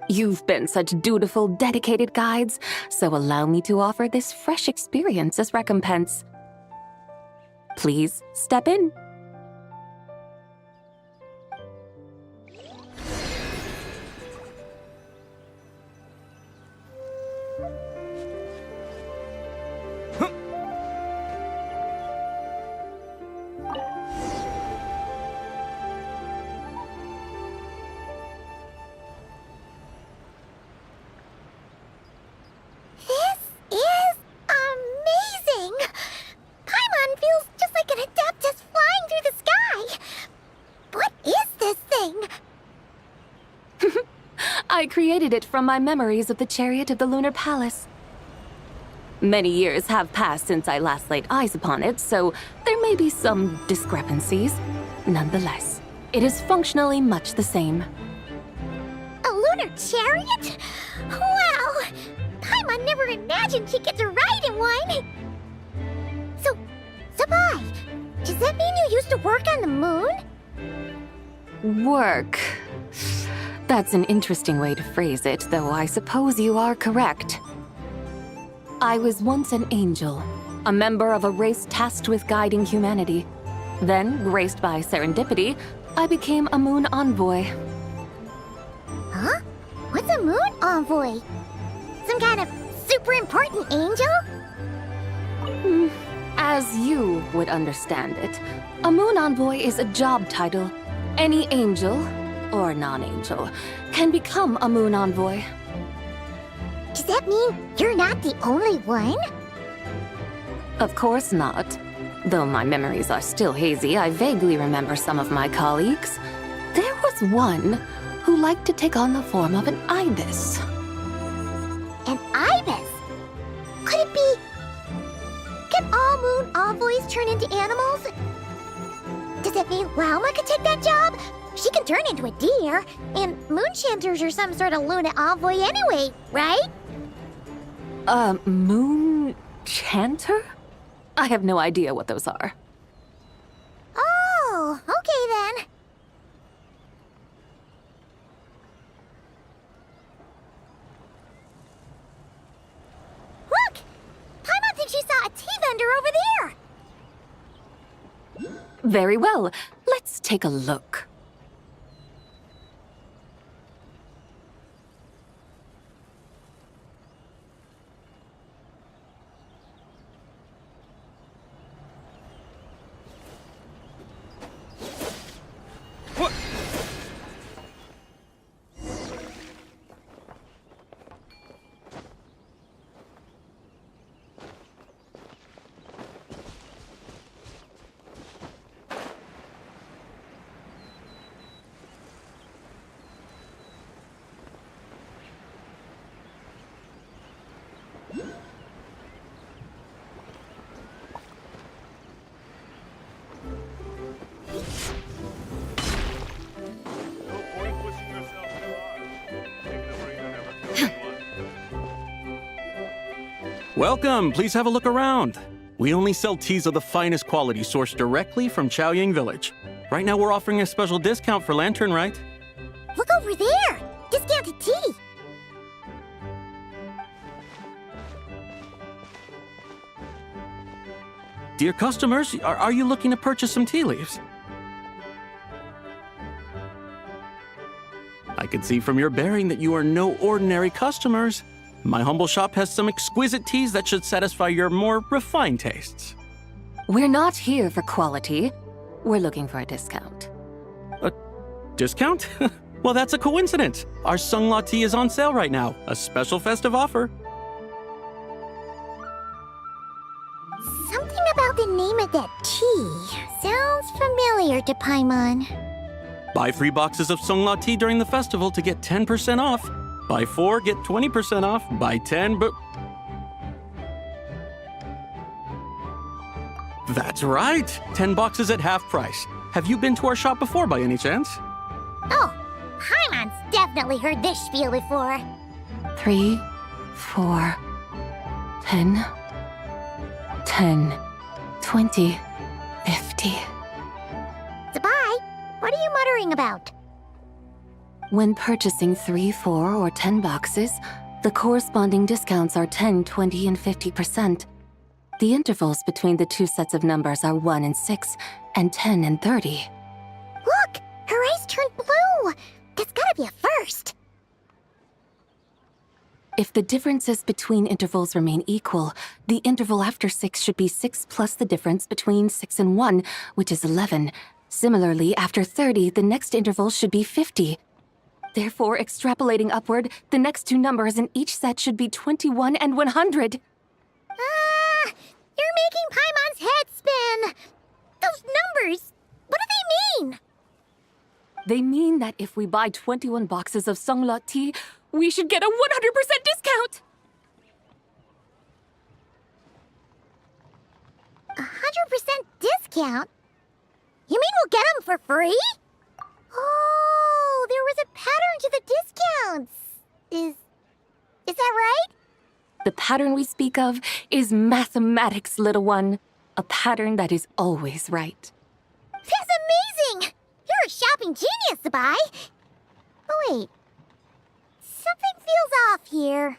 You've been such dutiful, dedicated guides, so allow me to offer this fresh experience as recompense. Please step in. I created it from my memories of the chariot of the Lunar Palace. Many years have passed since I last laid eyes upon it, so there may be some discrepancies. Nonetheless, it is functionally much the same. A lunar chariot? Wow! Paimon never imagined she'd get to ride in one! So, Sabai, does that mean you used to work on the moon? Work. That's an interesting way to phrase it, though I suppose you are correct. I was once an angel, a member of a race tasked with guiding humanity. Then, graced by serendipity, I became a moon envoy. Huh? What's a moon envoy? Some kind of super important angel? As you would understand it, a moon envoy is a job title. Any angel, or non-angel, can become a moon envoy. Does that mean you're not the only one? Of course not. Though my memories are still hazy, I vaguely remember some of my colleagues. There was one who liked to take on the form of an ibis. An ibis? Could it be... Can all moon envoys turn into animals? Does that mean Lauma could take that job? She can turn into a deer, and moon chanters are some sort of Luna envoy anyway, right? Moon chanter? I have no idea what those are. Oh, okay then. Look! Paimon thinks she saw a tea vendor over there! Very well. Let's take a look. Welcome, please have a look around. We only sell teas of the finest quality sourced directly from Chaoying Village. Right now we're offering a special discount for Lantern Rite. Look over there! Discounted tea! Dear customers, are you looking to purchase some tea leaves? I can see from your bearing that you are no ordinary customers. My humble shop has some exquisite teas that should satisfy your more refined tastes. We're not here for quality. We're looking for a discount. A discount? Well, that's a coincidence. Our Sunglaw tea is on sale right now. A special festive offer. Something about the name of that tea sounds familiar to Paimon. Buy 3 boxes of Sunglaw tea during the festival to get 10% off. Buy 4, get 20% off. Buy 10, but... That's right! 10 boxes at half price. Have you been to our shop before by any chance? Oh, Paimon's definitely heard this spiel before. 3, 4, 10, 10, 20, 50. Sabai, what are you muttering about? When purchasing 3, 4, or 10 boxes, the corresponding discounts are 10, 20, and 50%. The intervals between the two sets of numbers are 1 and 6, and 10 and 30. Look! Her eyes turned blue! That's gotta be a first! If the differences between intervals remain equal, the interval after 6 should be 6 plus the difference between 6 and 1, which is 11. Similarly, after 30, the next interval should be 50. Therefore, extrapolating upward, the next two numbers in each set should be 21 and 100. You're making Paimon's head spin! Those numbers, what do they mean? They mean that if we buy 21 boxes of Songlot tea, we should get a 100% discount! 100% discount? You mean we'll get them for free? Oh, there was a pattern to the discounts. Is that right? The pattern we speak of is mathematics, little one. A pattern that is always right. That's amazing! You're a shopping genius, Zabai. Oh, wait. Something feels off here.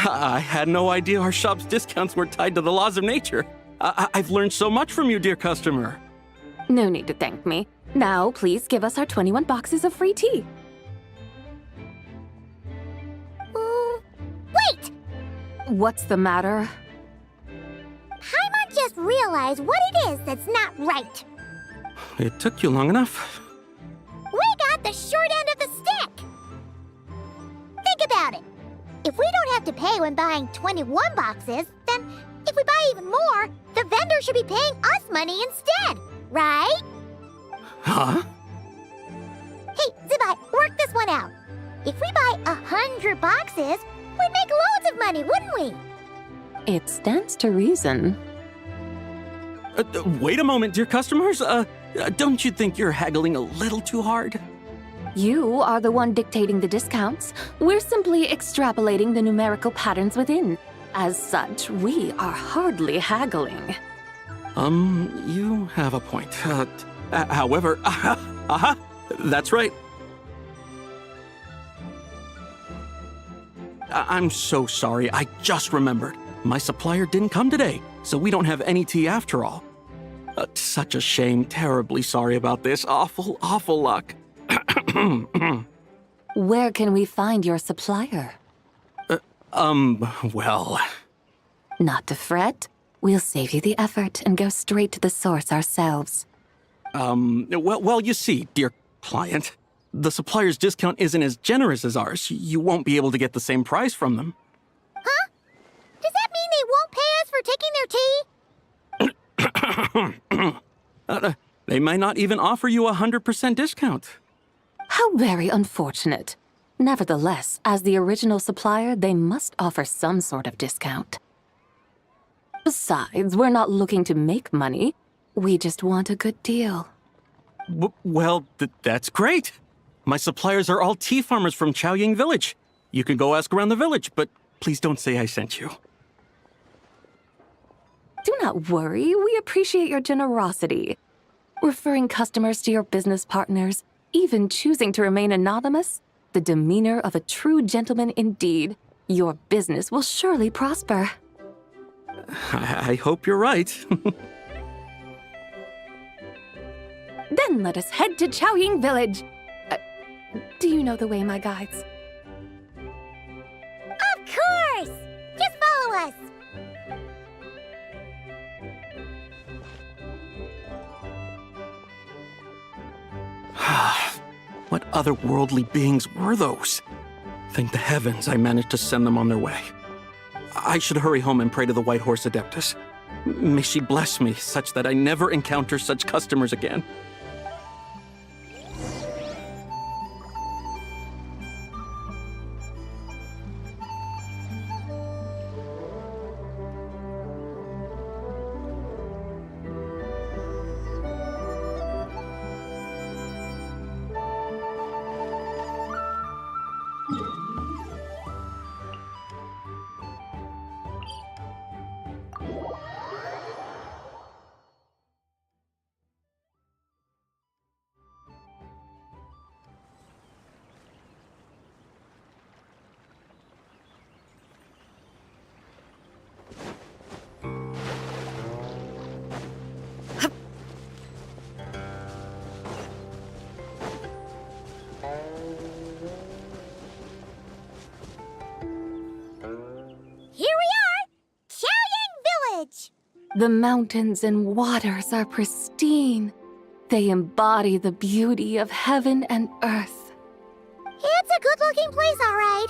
I had no idea our shop's discounts were tied to the laws of nature. I've learned so much from you, dear customer. No need to thank me. Now, please give us our 21 boxes of free tea. Wait! What's the matter? Paimon just realized what it is that's not right. It took you long enough. We got the short end of the stick! Think about it. If we don't have to pay when buying 21 boxes, then if we buy even more, the vendor should be paying us money instead, right? Huh? Hey, Zabai, work this one out. If we buy 100 boxes, we'd make loads of money, wouldn't we? It stands to reason. Wait a moment, dear customers. Don't you think you're haggling a little too hard? You are the one dictating the discounts. We're simply extrapolating the numerical patterns within. As such, we are hardly haggling. You have a point. However, that's right. I'm so sorry. I just remembered. My supplier didn't come today, so we don't have any tea after all. Such a shame. Terribly sorry about this. Awful, awful luck. Where can we find your supplier? Well... Not to fret. We'll save you the effort and go straight to the source ourselves. Well, you see, dear client, the supplier's discount isn't as generous as ours. You won't be able to get the same price from them. Huh? Does that mean they won't pay us for taking their tea? They might not even offer you a 100% discount. How very unfortunate. Nevertheless, as the original supplier, they must offer some sort of discount. Besides, we're not looking to make money. We just want a good deal. Well, that's great. My suppliers are all tea farmers from Chaoying Village. You can go ask around the village, but please don't say I sent you. Do not worry, we appreciate your generosity. Referring customers to your business partners, even choosing to remain anonymous, the demeanor of a true gentleman indeed. Your business will surely prosper. I hope you're right. Then let us head to Chaoying Village. Do you know the way, my guides? Of course! Just follow us! What otherworldly beings were those? Thank the heavens I managed to send them on their way. I should hurry home and pray to the White Horse Adeptus. May she bless me such that I never encounter such customers again. The mountains and waters are pristine. They embody the beauty of heaven and earth. It's a good-looking place, all right.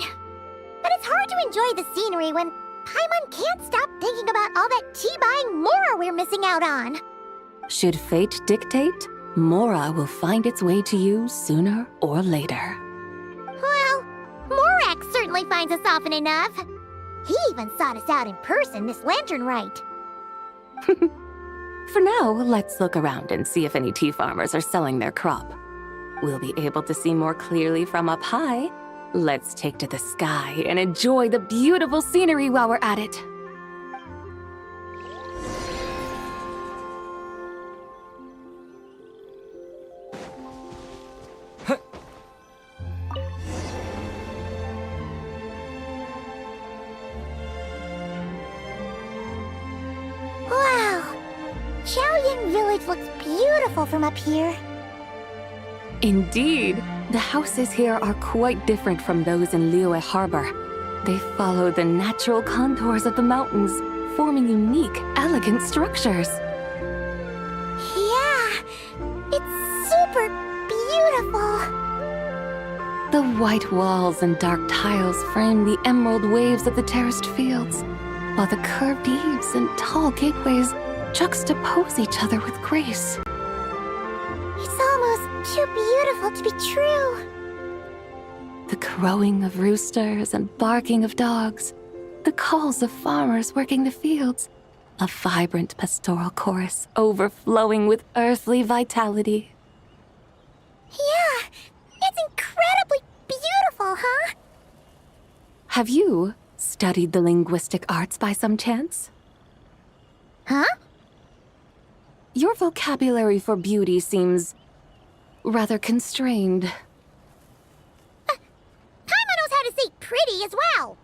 But it's hard to enjoy the scenery when Paimon can't stop thinking about all that tea-buying more we're missing out on. Should fate dictate, Mora will find its way to you sooner or later. Well, Morak certainly finds us often enough. He even sought us out in person this lantern rite. For now, let's look around and see if any tea farmers are selling their crop. We'll be able to see more clearly from up high. Let's take to the sky and enjoy the beautiful scenery while we're at it. Wow! Chaoying Village looks beautiful from up here. Indeed, the houses here are quite different from those in Liyue Harbor. They follow the natural contours of the mountains, forming unique, elegant structures. Yeah, it's super beautiful. The white walls and dark tiles frame the emerald waves of the terraced fields, while the curved eaves and tall gateways juxtapose each other with grace. It's almost too beautiful to be true. The crowing of roosters and barking of dogs, the calls of farmers working the fields, a vibrant pastoral chorus overflowing with earthly vitality. Yeah, it's incredibly beautiful, huh? Have you studied the linguistic arts by some chance? Huh? Your vocabulary for beauty seems rather constrained. Paimon knows how to say pretty as well.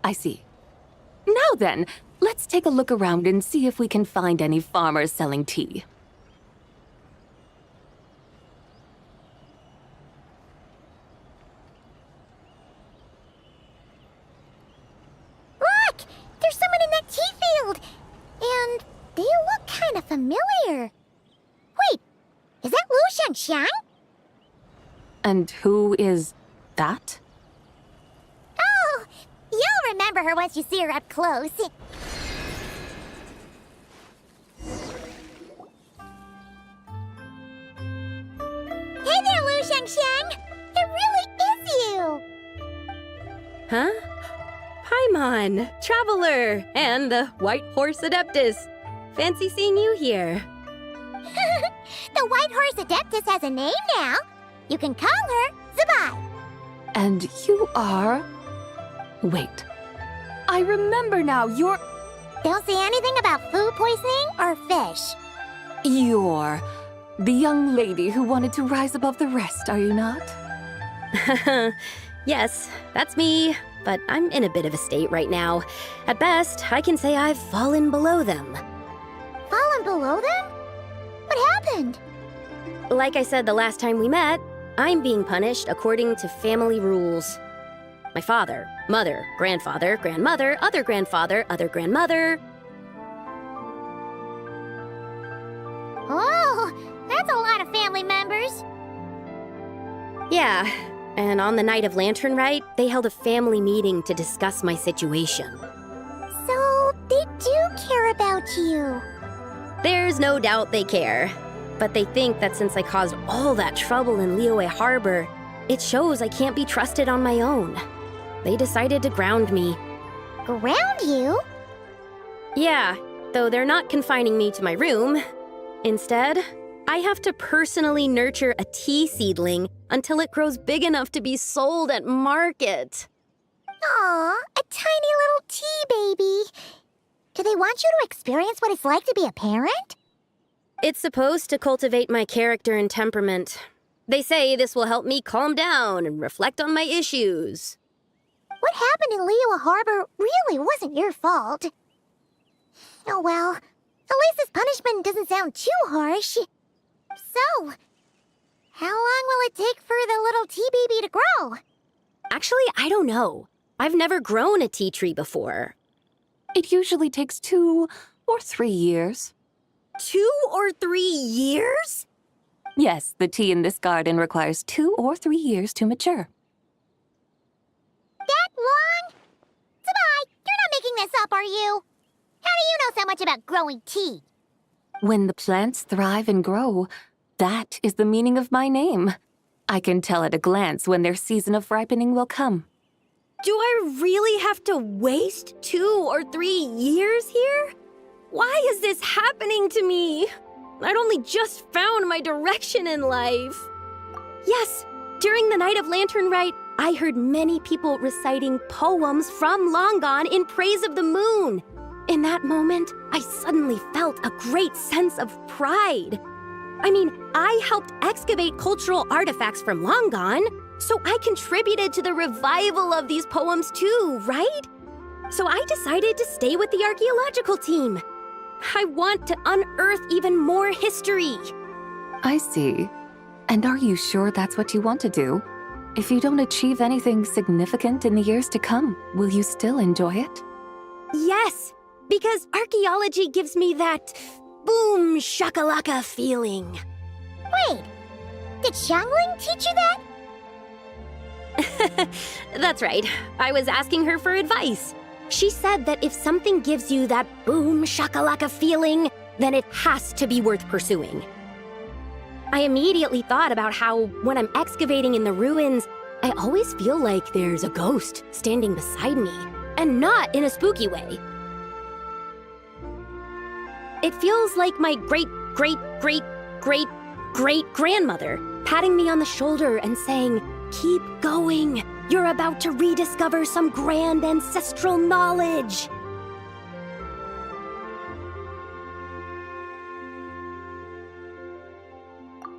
I see. Now then, let's take a look around and see if we can find any farmers selling tea. Look! There's someone in that tea field! And they look kind of familiar. Wait, is that Lu Shanxiang? And who is that? Oh, you'll remember her once you see her up close. Hey there, Lu Shanxiang! It really is you! Huh? Paimon, Traveler, and the White Horse Adeptus. Fancy seeing you here. The White Horse Adeptus has a name now. You can call her Zabai. And you are... Wait. I remember now, you're... Don't say anything about food poisoning or fish. You're the young lady who wanted to rise above the rest, are you not? Yes, that's me, but I'm in a bit of a state right now. At best, I can say I've fallen below them. Fallen below them? What happened? Like I said the last time we met, I'm being punished according to family rules. My father, mother, grandfather, grandmother, other grandfather, other grandmother. Oh, that's a lot of family members. Yeah, and on the night of Lantern Rite, they held a family meeting to discuss my situation. So, they do care about you. There's no doubt they care. But they think that since I caused all that trouble in Liyue Harbor, it shows I can't be trusted on my own. They decided to ground me. Ground you? Yeah, though they're not confining me to my room. Instead, I have to personally nurture a tea seedling until it grows big enough to be sold at market. Aw, a tiny little tea baby. Do they want you to experience what it's like to be a parent? It's supposed to cultivate my character and temperament. They say this will help me calm down and reflect on my issues. What happened in Liyue Harbor really wasn't your fault. Oh well, at least this punishment doesn't sound too harsh. So, how long will it take for the little tea baby to grow? Actually, I don't know. I've never grown a tea tree before. It usually takes 2 or 3 years. 2 or 3 years? Yes, the tea in this garden requires 2 or 3 years to mature. That long? Zabai, you're not making this up, are you? How do you know so much about growing tea? When the plants thrive and grow, that is the meaning of my name. I can tell at a glance when their season of ripening will come. Do I really have to waste 2 or 3 years here? Why is this happening to me? I'd only just found my direction in life. Yes, during the night of Lantern Rite, I heard many people reciting poems from Long Gone in praise of the moon. In that moment, I suddenly felt a great sense of pride. I mean, I helped excavate cultural artifacts from Long Gone, so I contributed to the revival of these poems too, right? So I decided to stay with the archaeological team. I want to unearth even more history. I see. And are you sure that's what you want to do? If you don't achieve anything significant in the years to come, will you still enjoy it? Yes, because archaeology gives me that boom shakalaka feeling. Wait, did Xiangling teach you that? That's right. I was asking her for advice. She said that if something gives you that boom shakalaka feeling, then it has to be worth pursuing. I immediately thought about how, when I'm excavating in the ruins, I always feel like there's a ghost standing beside me, and not in a spooky way. It feels like my great-great-great-great-great-grandmother patting me on the shoulder and saying, "Keep going. You're about to rediscover some grand ancestral knowledge."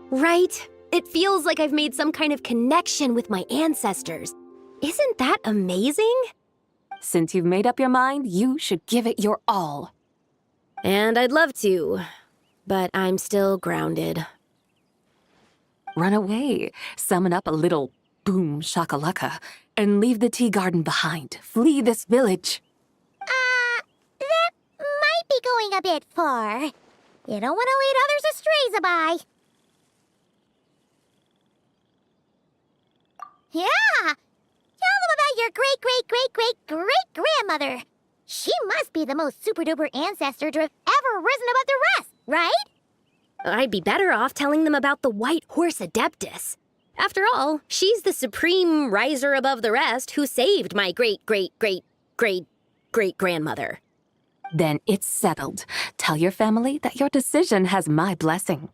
Right? It feels like I've made some kind of connection with my ancestors. Isn't that amazing? Since you've made up your mind, you should give it your all. And I'd love to, but I'm still grounded. Run away, summon up a little boom shakalaka, and leave the tea garden behind. Flee this village. That might be going a bit far. You don't want to lead others astray, Zabai. Yeah! Tell them about your great-great-great-great-great-grandmother. She must be the most super-duper ancestor to have ever risen above the rest, right? I'd be better off telling them about the White Horse Adeptus. After all, she's the supreme riser above the rest who saved my great-great-great-great-great-grandmother. Then it's settled. Tell your family that your decision has my blessing.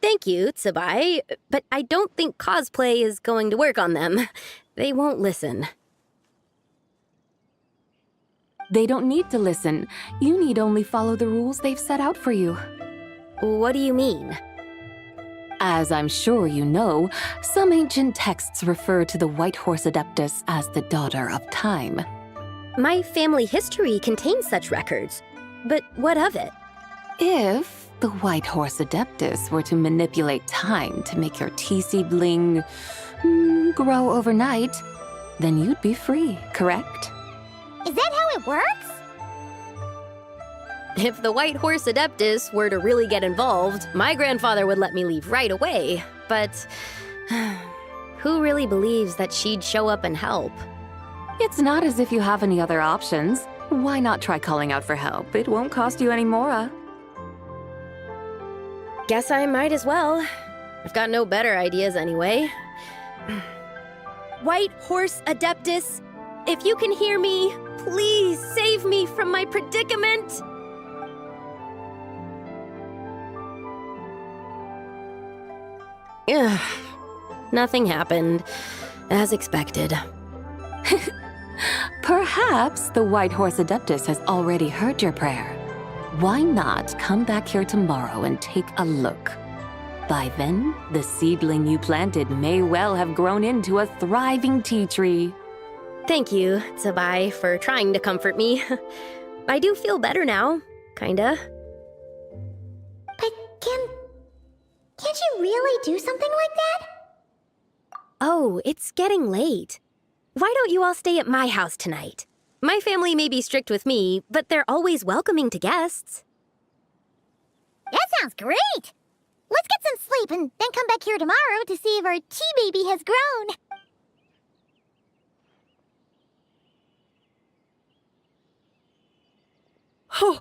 Thank you, Tsubai, but I don't think cosplay is going to work on them. They won't listen. They don't need to listen. You need only follow the rules they've set out for you. What do you mean? As I'm sure you know, some ancient texts refer to the White Horse Adeptus as the Daughter of Time. My family history contains such records, but what of it? If the White Horse Adeptus were to manipulate time to make your tea seedling grow overnight, then you'd be free, correct? Is that how it works? If the White Horse Adeptus were to really get involved, my grandfather would let me leave right away, but who really believes that she'd show up and help? It's not as if you have any other options. Why not try calling out for help? It won't cost you any more. Guess I might as well. I've got no better ideas anyway. White Horse Adeptus, if you can hear me, please save me from my predicament! Ugh. Nothing happened, as expected. Perhaps the White Horse Adeptus has already heard your prayer. Why not come back here tomorrow and take a look? By then, the seedling you planted may well have grown into a thriving tea tree. Thank you, Tsubai, for trying to comfort me. I do feel better now, kinda. But can't you really do something like that? Oh, it's getting late. Why don't you all stay at my house tonight? My family may be strict with me, but they're always welcoming to guests. That sounds great! Let's get some sleep and then come back here tomorrow to see if our tea baby has grown. Oh,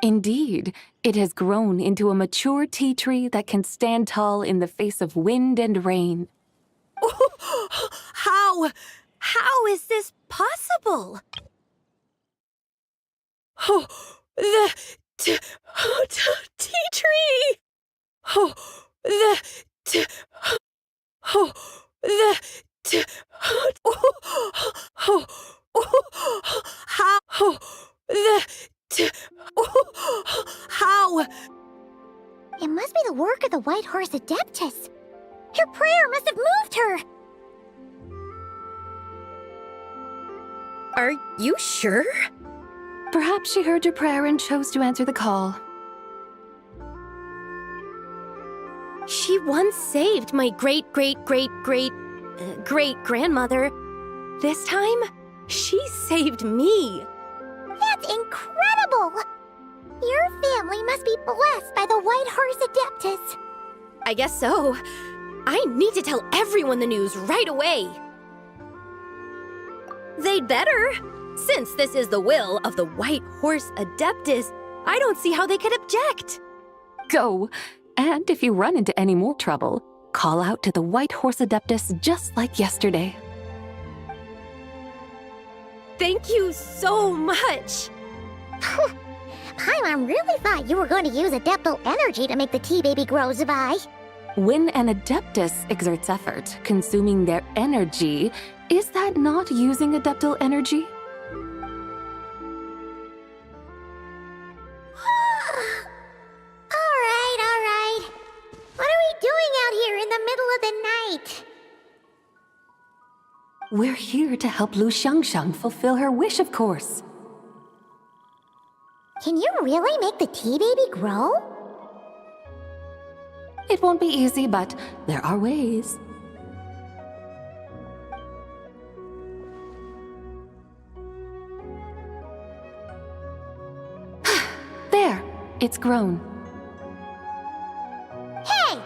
Indeed, it has grown into a mature tea tree that can stand tall in the face of wind and rain. How? How is this possible? Oh, the tea tree! Oh, the oh, the oh, how? Oh, the how? It must be the work of the White Horse Adeptus. Her prayer must have moved her. Are you sure? Perhaps she heard your prayer and chose to answer the call. She once saved my great-great-great-great-great-grandmother. This time, she saved me. That's incredible! Your family must be blessed by the White Horse Adeptus. I guess so. I need to tell everyone the news right away. They'd better. Since this is the will of the White Horse Adeptus, I don't see how they could object. Go! And if you run into any more trouble, call out to the White Horse Adeptus just like yesterday. Thank you so much! Paimon really thought you were going to use Adeptal energy to make the tea baby grow, Zabai. When an Adeptus exerts effort, consuming their energy, is that not using Adeptal energy? Alright. What are we doing out here in the middle of the night? We're here to help Lu Xiangxiang fulfill her wish, of course. Can you really make the tea baby grow? It won't be easy, but there are ways. There! It's grown. Hey!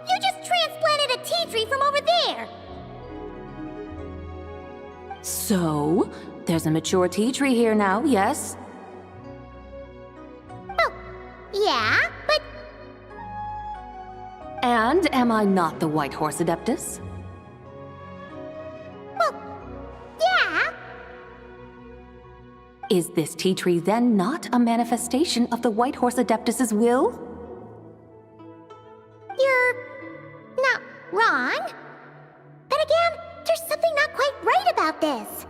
You just transplanted a tea tree from over there! So, there's a mature tea tree here now, yes? Oh, yeah, but... And am I not the White Horse Adeptus? Well, yeah. Is this tea tree then not a manifestation of the White Horse Adeptus's will? You're not wrong. But again, there's something not quite right about this.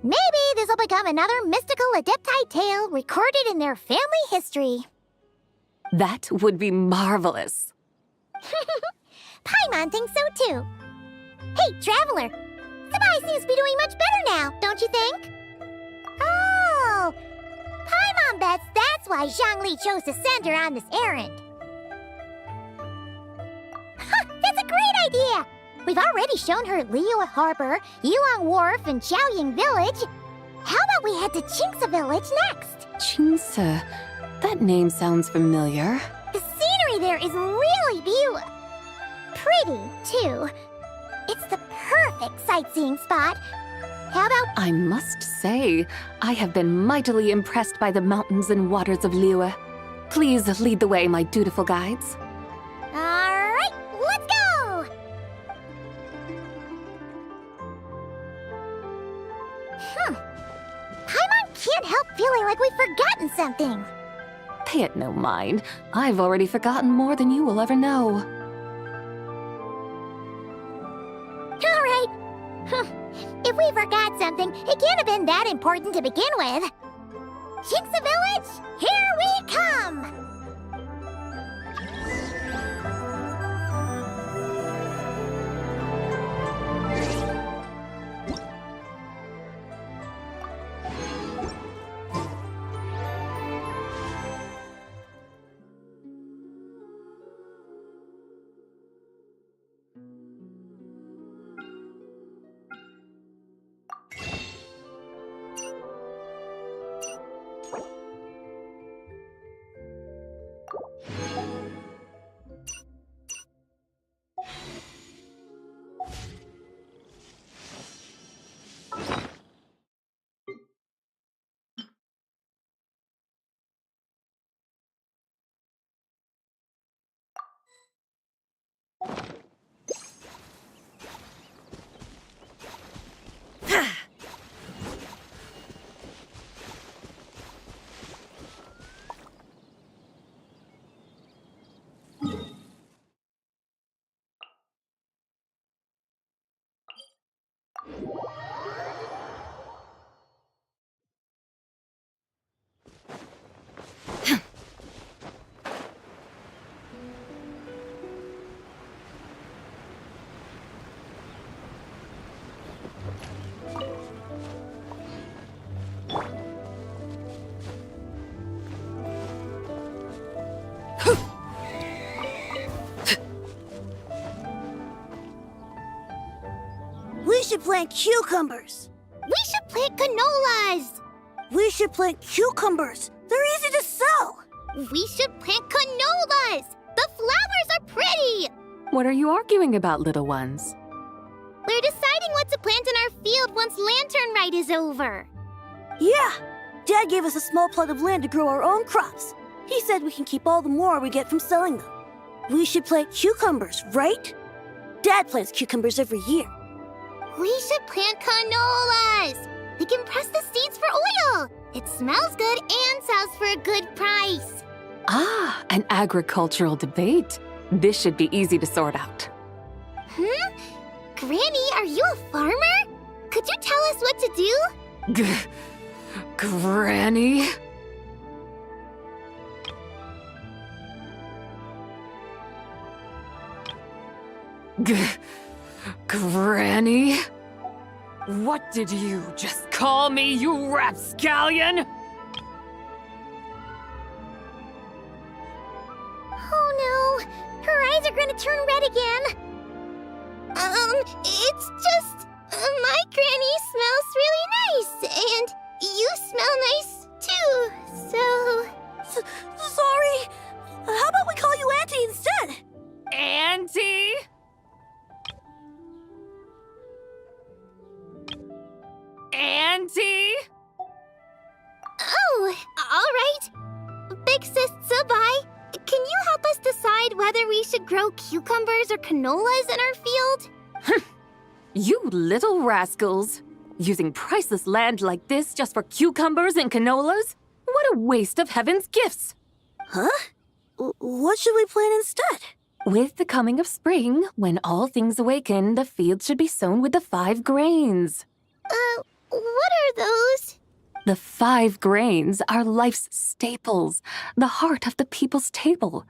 Maybe this will become another mystical Adepti tale recorded in their family history. That would be marvelous. Paimon thinks so too. Hey, Traveler! Zabai seems to be doing much better now, don't you think? Oh! Paimon bets that's why Zhongli chose to send her on this errand. That's a great idea! We've already shown her Liyue Harbor, Yulong Wharf, and Xiaoying Village. How about we head to Qingce Village next? Qingce. That name sounds familiar. The scenery there is really pretty, too. It's the perfect sightseeing spot. How about... I must say, I have been mightily impressed by the mountains and waters of Liyue. Please lead the way, my dutiful guides. Alright, let's go! Paimon can't help feeling like we've forgotten something. Pay it no mind. I've already forgotten more than you will ever know. Alright. If we forgot something, it can't have been that important to begin with. Qingce Village, here we come! plant cucumbers. We should plant canolas. We should plant cucumbers. They're easy to sell. We should plant canolas. The flowers are pretty. What are you arguing about, little ones? We're deciding what to plant in our field once Lantern Rite is over. Yeah. Dad gave us a small plot of land to grow our own crops. He said we can keep all the more we get from selling them. We should plant cucumbers, right? Dad plants cucumbers every year. We should plant canolas. We can press the seeds for oil. It smells good and sells for a good price. Ah, an agricultural debate. This should be easy to sort out. Granny, are you a farmer? Could you tell us what to do? Granny? Granny? What did you just call me, you rapscallion? Oh no, her eyes are gonna turn red again. It's just, my granny smells really nice, and you smell nice too, so... sorry. How about we call you Auntie instead? Auntie? Auntie? Oh, all right. Big Sis Sabai, can you help us decide whether we should grow cucumbers or canolas in our field? You little rascals! Using priceless land like this just for cucumbers and canolas? What a waste of heaven's gifts! Huh? What should we plant instead? With the coming of spring, when all things awaken, the fields should be sown with the 5 grains. What are those? The 5 grains are life's staples, the heart of the people's table.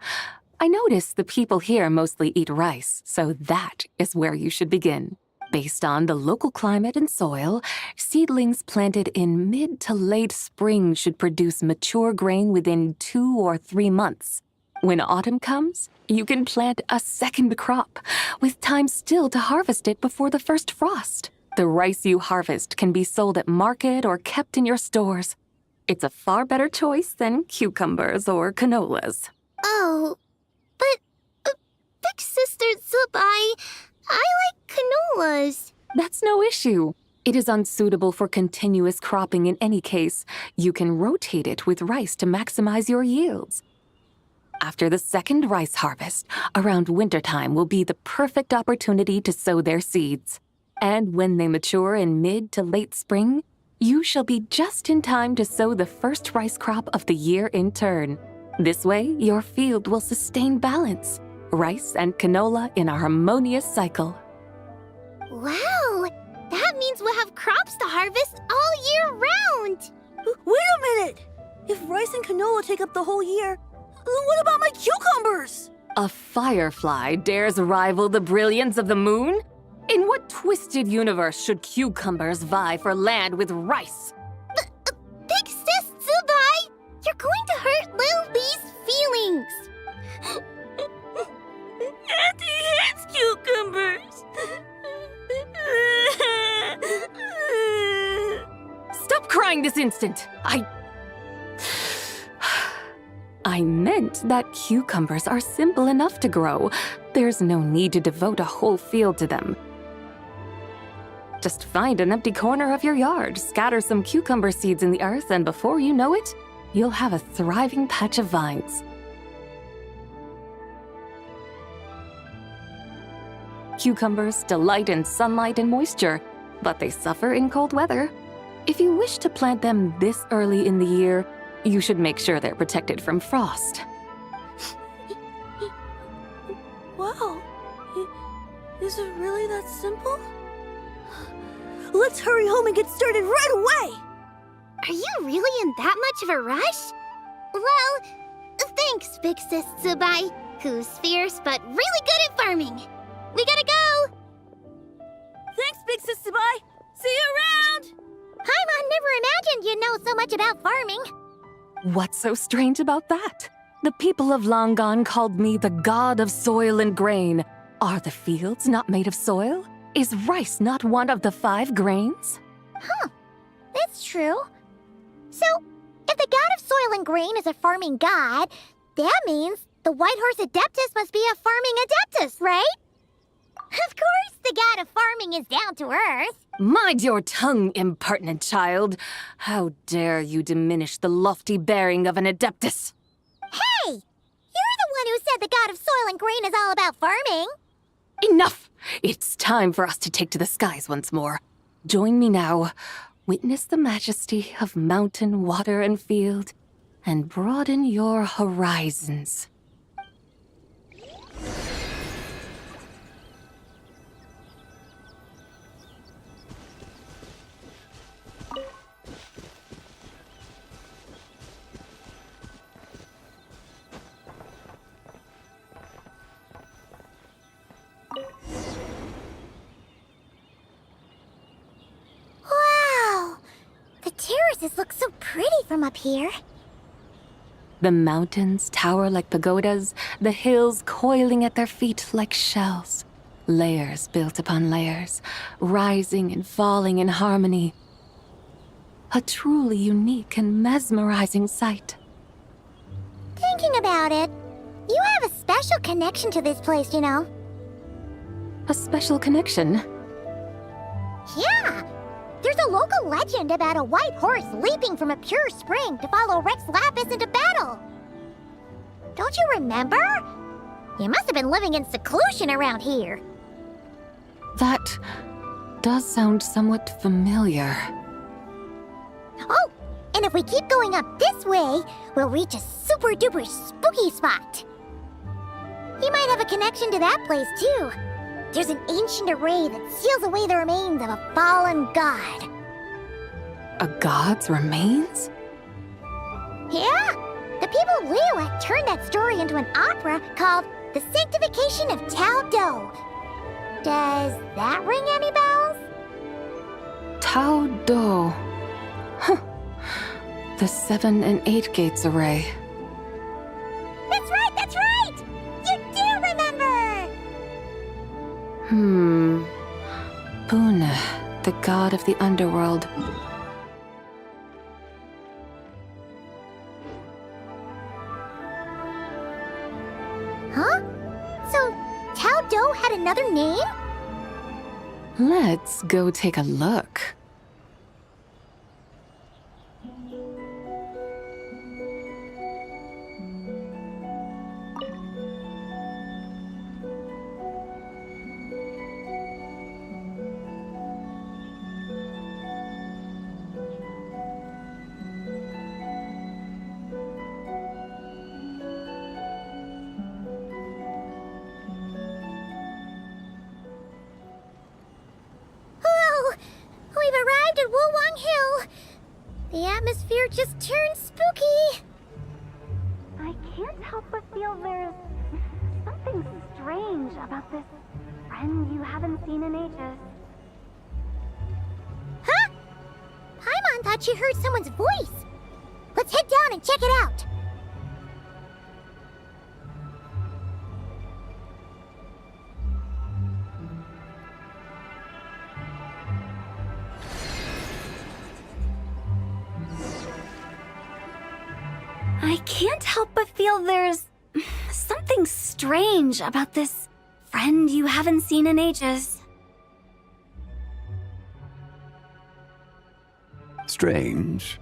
I notice the people here mostly eat rice, so that is where you should begin. Based on the local climate and soil, seedlings planted in mid to late spring should produce mature grain within 2 or 3 months. When autumn comes, you can plant a second crop, with time still to harvest it before the first frost. The rice you harvest can be sold at market or kept in your stores. It's a far better choice than cucumbers or canolas. Oh, but Big Sister Sabai, I like canolas. That's no issue. It is unsuitable for continuous cropping in any case. You can rotate it with rice to maximize your yields. After the second rice harvest, around wintertime will be the perfect opportunity to sow their seeds. And when they mature in mid to late spring, you shall be just in time to sow the first rice crop of the year in turn. This way, your field will sustain balance. Rice and canola in a harmonious cycle. Wow! That means we'll have crops to harvest all year round! Wait a minute! If rice and canola take up the whole year, what about my cucumbers? A firefly dares rival the brilliance of the moon? In what twisted universe should cucumbers vie for land with rice? Big Sis Zubai, you're going to hurt Lil Lee's feelings. Auntie hates cucumbers. Stop crying this instant! I meant that cucumbers are simple enough to grow. There's no need to devote a whole field to them. Just find an empty corner of your yard, scatter some cucumber seeds in the earth, and before you know it, you'll have a thriving patch of vines. Cucumbers delight in sunlight and moisture, but they suffer in cold weather. If you wish to plant them this early in the year, you should make sure they're protected from frost. Wow. Is it really that simple? Let's hurry home and get started right away! Are you really in that much of a rush? Well, thanks, Big Sis Zubai, who's fierce but really good at farming. We gotta go! Thanks, Big Sis Zubai! See you around! Paimon never imagined you'd know so much about farming. What's so strange about that? The people of Longon called me the god of soil and grain. Are the fields not made of soil? Is rice not one of the 5 grains? Huh. That's true. So, if the god of soil and grain is a farming god, that means the White Horse Adeptus must be a farming adeptus, right? Of course, the god of farming is down to earth. Mind your tongue, impertinent child. How dare you diminish the lofty bearing of an adeptus? Hey! You're the one who said the god of soil and grain is all about farming. Enough! It's time for us to take to the skies once more. Join me now. Witness the majesty of mountain, water, and field, and broaden your horizons. Wow! The terraces look so pretty from up here. The mountains tower like pagodas, the hills coiling at their feet like shells. Layers built upon layers, rising and falling in harmony. A truly unique and mesmerizing sight. Thinking about it, you have a special connection to this place, you know. A special connection? Yeah! There's a local legend about a white horse leaping from a pure spring to follow Rex Lapis into battle. Don't you remember? You must have been living in seclusion around here. That does sound somewhat familiar. Oh, and if we keep going up this way, we'll reach a super duper spooky spot. You might have a connection to that place too. There's an ancient array that seals away the remains of a fallen god. A god's remains? Yeah! The people of Liyue turned that story into an opera called The Sanctification of Tao Do. Does that ring any bells? Tao Do. Huh. The 7 and 8 gates array. That's right, that's right! You do remember! Buna, the god of the underworld. Huh? So, Tao Do had another name? Let's go take a look. We've arrived at Wulwang Hill. The atmosphere just turned spooky. I can't help but feel there's something strange about this friend you haven't seen in ages. Huh? Paimon thought she heard someone's voice. Let's head down and check it out. I can't help but feel there's something strange about this friend you haven't seen in ages. Strange?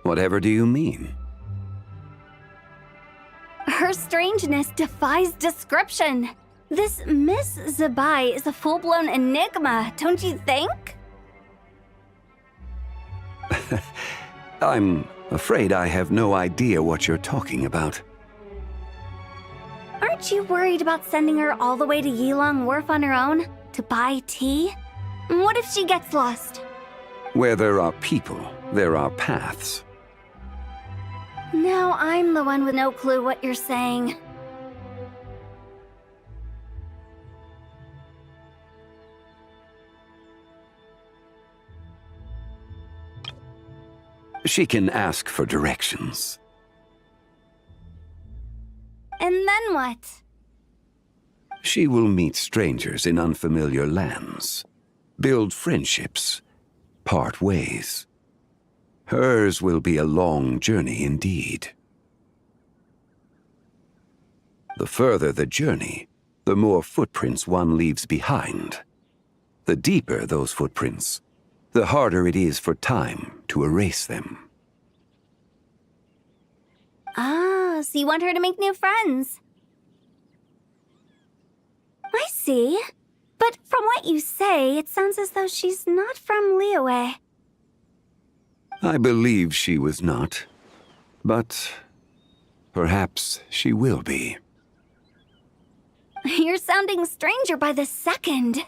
Whatever do you mean? Her strangeness defies description. This Miss Zabai is a full-blown enigma, don't you think? I'm afraid I have no idea what you're talking about. Aren't you worried about sending her all the way to Yilong Wharf on her own to buy tea? What if she gets lost? Where there are people, there are paths. Now I'm the one with no clue what you're saying. She can ask for directions. And then what? She will meet strangers in unfamiliar lands, build friendships, part ways. Hers will be a long journey indeed. The further the journey, the more footprints one leaves behind. The deeper those footprints, the harder it is for time to erase them. Ah, so you want her to make new friends. I see. But from what you say, it sounds as though she's not from Liyue. I believe she was not, but perhaps she will be. You're sounding stranger by the second.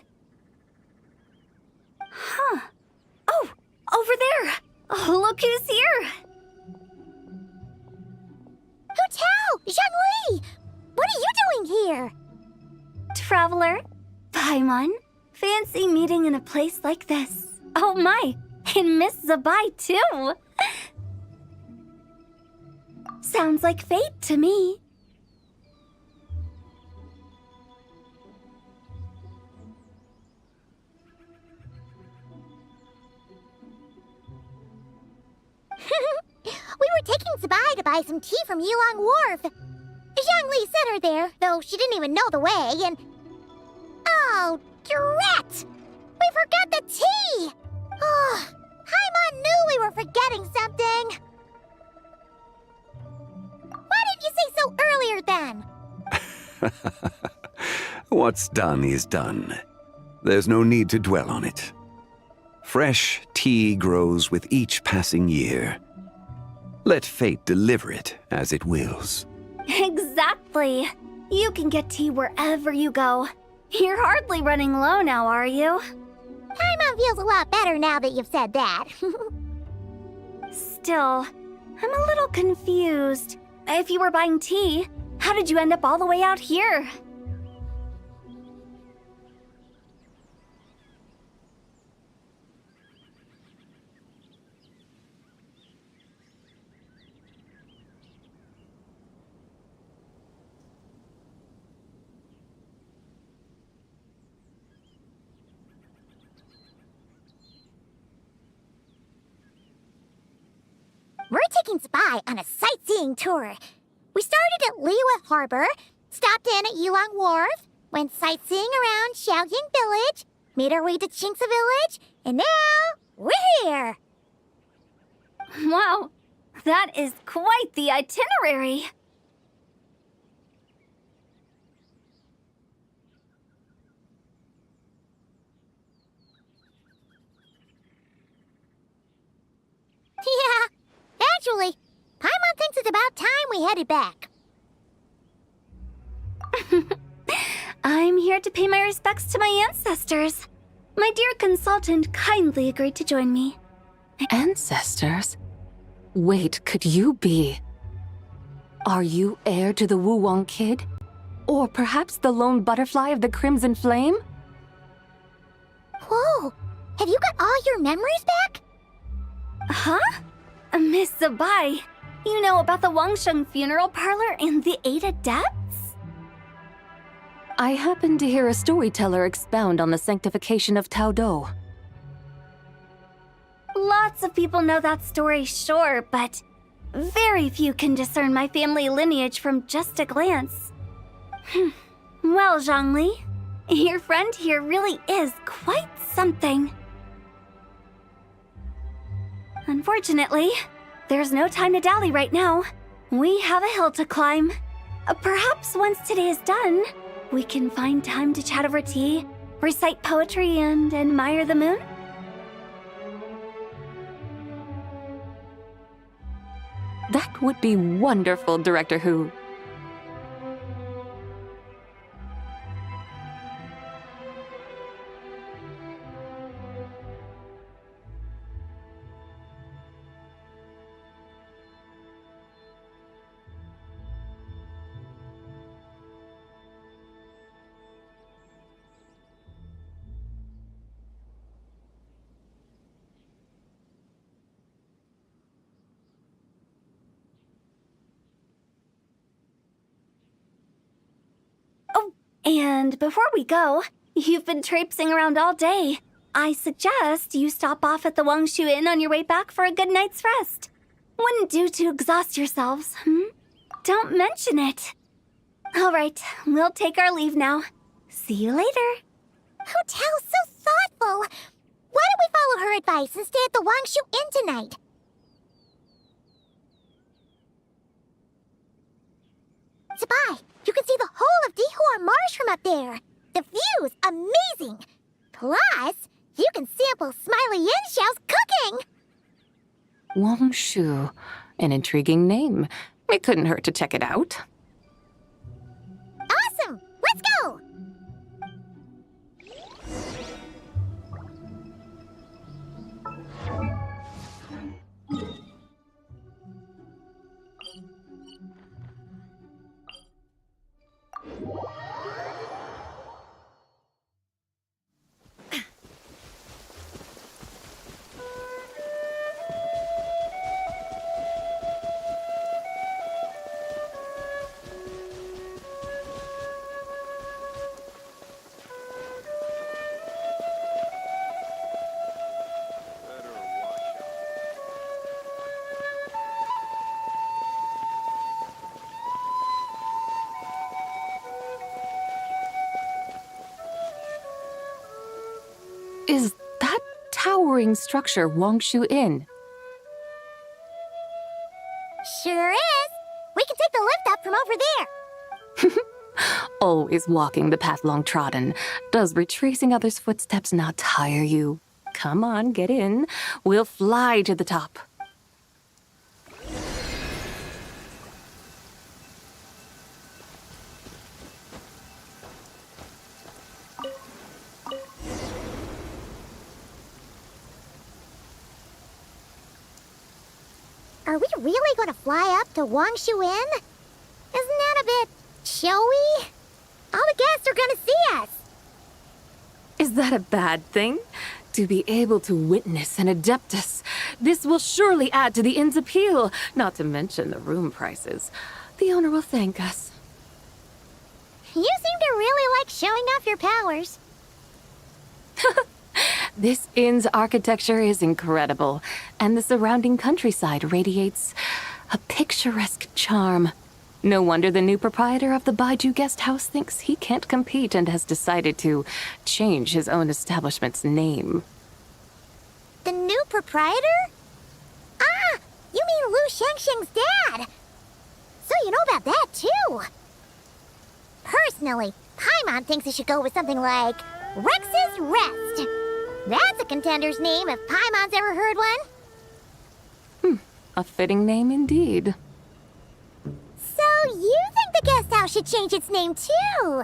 Huh. Oh, over there! Oh, look who's here! Hu Tao! Zhongli! What are you doing here? Traveler, Paimon, fancy meeting in a place like this. Oh my, and Miss Zabai too! Sounds like fate to me. We were taking Zabai to buy some tea from Yulong Wharf. Zhongli sent her there, though she didn't even know the way, and... Oh, drat! We forgot the tea! Oh, Paimon knew we were forgetting something! Why didn't you say so earlier then? What's done is done. There's no need to dwell on it. Fresh tea grows with each passing year. Let fate deliver it as it wills. Exactly. You can get tea wherever you go. You're hardly running low now, are you? Paimon feels a lot better now that you've said that. Still, I'm a little confused. If you were buying tea, how did you end up all the way out here? We're taking Zabai on a sightseeing tour. We started at Liyue Harbor, stopped in at Yulong Wharf, went sightseeing around Xiaoying Village, made our way to Qingce Village, and now we're here. Wow, that is quite the itinerary. Yeah, actually, Paimon thinks it's about time we headed back. I'm here to pay my respects to my ancestors. My dear consultant kindly agreed to join me. Ancestors? Wait, could you be? Are you heir to the Wu Wang kid? Or perhaps the lone butterfly of the Crimson Flame? Whoa, have you got all your memories back? Huh? Miss Zabai, you know about the Wangsheng funeral parlor and the 8 adepts? I happened to hear a storyteller expound on the sanctification of Tao Do. Lots of people know that story, sure, but very few can discern my family lineage from just a glance. Well, Zhongli, your friend here really is quite something. Unfortunately, there's no time to dally right now. We have a hill to climb. Perhaps once today is done, we can find time to chat over tea, recite poetry, and admire the moon? That would be wonderful, Director Hu. And before we go, you've been traipsing around all day. I suggest you stop off at the Wangshu Inn on your way back for a good night's rest. Wouldn't do to exhaust yourselves, Don't mention it. All right, we'll take our leave now. See you later. Hotel's so thoughtful. Why don't we follow her advice and stay at the Wangshu Inn tonight? Sabai, you can see the whole of Dihua Marsh from up there. The view's amazing. Plus, you can sample Smiley Xiao's cooking. Wangshu, an intriguing name. It couldn't hurt to check it out. Awesome! Let's go! Is that towering structure Wangshu Inn? Sure is. We can take the lift up from over there. Always walking the path long trodden. Does retracing others' footsteps not tire you? Come on, get in. We'll fly to the top. Are we really going to fly up to Wangshu Inn? Isn't that a bit showy? All the guests are going to see us. Is that a bad thing? To be able to witness an Adeptus. This will surely add to the inn's appeal, not to mention the room prices. The owner will thank us. You seem to really like showing off your powers. This inn's architecture is incredible, and the surrounding countryside radiates a picturesque charm. No wonder the new proprietor of the Baiju guest house thinks he can't compete and has decided to change his own establishment's name. The new proprietor? Ah, you mean Lu Shengsheng's dad. So you know about that, too. Personally, Paimon thinks it should go with something like Rex's Rest. That's a contender's name if Paimon's ever heard one. A fitting name indeed. So you think the guest house should change its name too?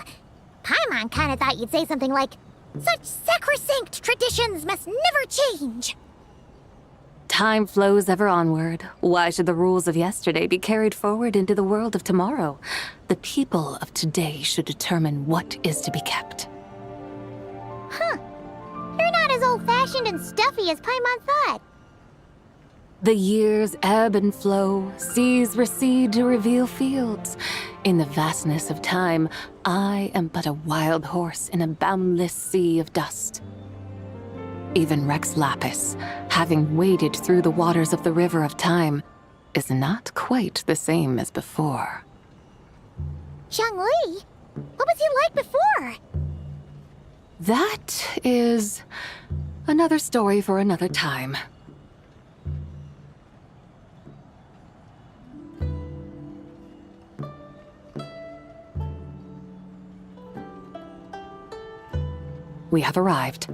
Paimon kinda thought you'd say something like, "Such sacrosanct traditions must never change." Time flows ever onward. Why should the rules of yesterday be carried forward into the world of tomorrow? The people of today should determine what is to be kept. Huh. You're not as old-fashioned and stuffy as Paimon thought. The years ebb and flow, seas recede to reveal fields. In the vastness of time, I am but a wild horse in a boundless sea of dust. Even Rex Lapis, having waded through the waters of the river of time, is not quite the same as before. Zhongli? What was he like before? That is another story for another time. We have arrived.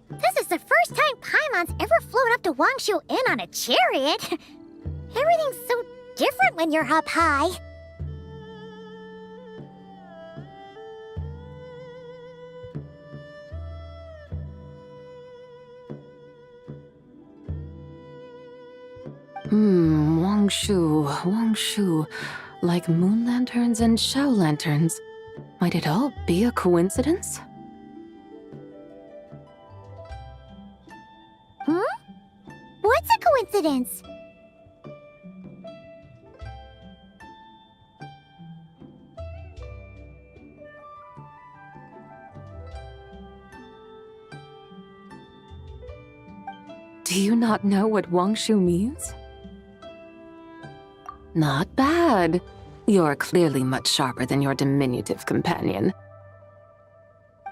This is the first time Paimon's ever flown up to Wangshu Inn on a chariot. Everything's so different when you're up high. Wangshu. Like moon lanterns and shao lanterns. Might it all be a coincidence? coincidence. Do you not know what Wangshu means? Not bad. You're clearly much sharper than your diminutive companion.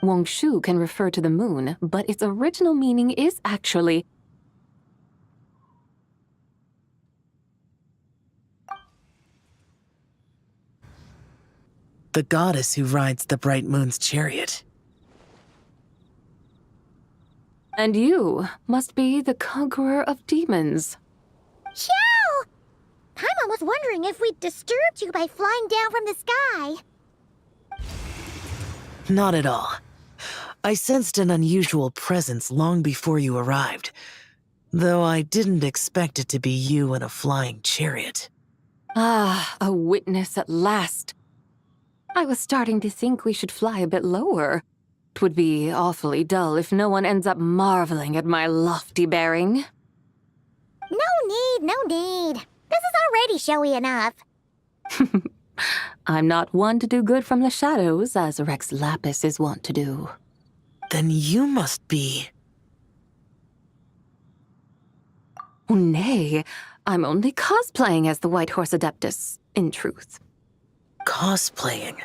Wangshu can refer to the moon, but its original meaning is actually the goddess who rides the bright moon's chariot. And you must be the conqueror of demons. Chow! Paimon was wondering if we'd disturbed you by flying down from the sky. Not at all. I sensed an unusual presence long before you arrived, though I didn't expect it to be you in a flying chariot. Ah, a witness at last. I was starting to think we should fly a bit lower. 'Twould be awfully dull if no one ends up marveling at my lofty bearing. No need. This is already showy enough. I'm not one to do good from the shadows, as Rex Lapis is wont to do. Then you must be... Nay, I'm only cosplaying as the White Horse Adeptus, in truth. Cosplaying?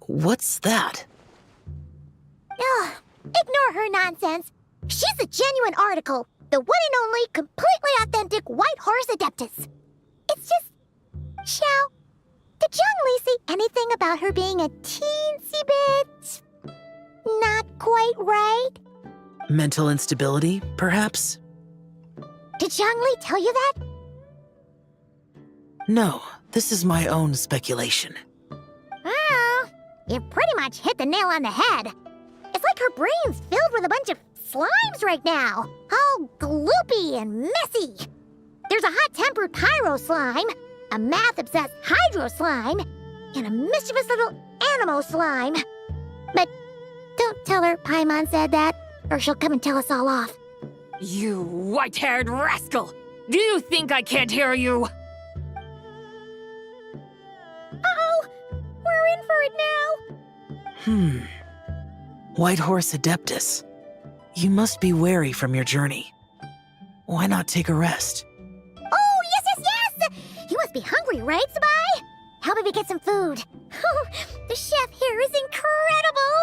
What's that? Ugh, ignore her nonsense. She's a genuine article. The one and only, completely authentic White Horse Adeptus. It's just... Xiao, did Zhongli say anything about her being a teensy bit... not quite right? Mental instability, perhaps? Did Zhongli tell you that? No, this is my own speculation. Oh, you pretty much hit the nail on the head. It's like her brain's filled with a bunch of slimes right now. All gloopy and messy. There's a hot-tempered pyro slime, a math-obsessed hydro slime, and a mischievous little animal slime. But don't tell her Paimon said that, or she'll come and tell us all off. You white-haired rascal! Do you think I can't hear you? Uh-oh! We're in for it now! White Horse Adeptus. You must be weary from your journey. Why not take a rest? Oh, yes! You must be hungry, right, Sabai? How about we get some food? The chef here is incredible!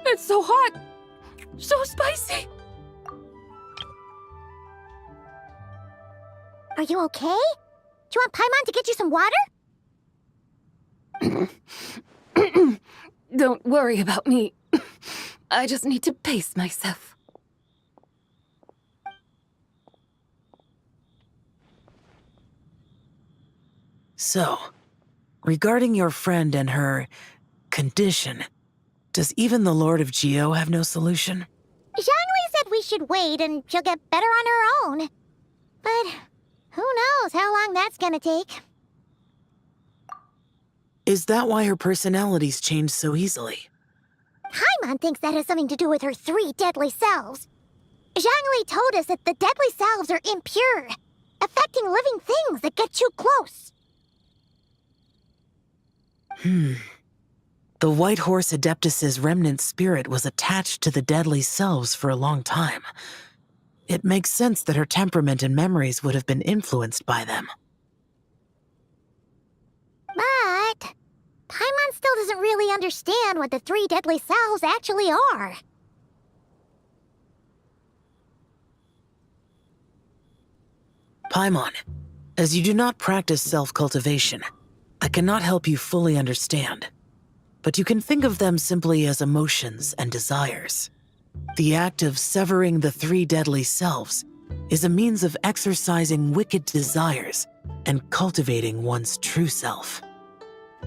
It's so hot! So spicy! Are you okay? Do you want Paimon to get you some water? Don't worry about me. I just need to pace myself. So, regarding your friend and her condition, does even the Lord of Geo have no solution? Zhongli said we should wait and she'll get better on her own. But who knows how long that's gonna take. Is that why her personalities change so easily? Paimon thinks that has something to do with her 3 deadly selves. Zhongli told us that the deadly selves are impure, affecting living things that get too close. The White Horse Adeptus's remnant spirit was attached to the deadly selves for a long time. It makes sense that her temperament and memories would have been influenced by them. But Paimon still doesn't really understand what the 3 deadly selves actually are. Paimon, as you do not practice self-cultivation, I cannot help you fully understand. But you can think of them simply as emotions and desires. The act of severing the 3 deadly selves is a means of exercising wicked desires and cultivating one's true self.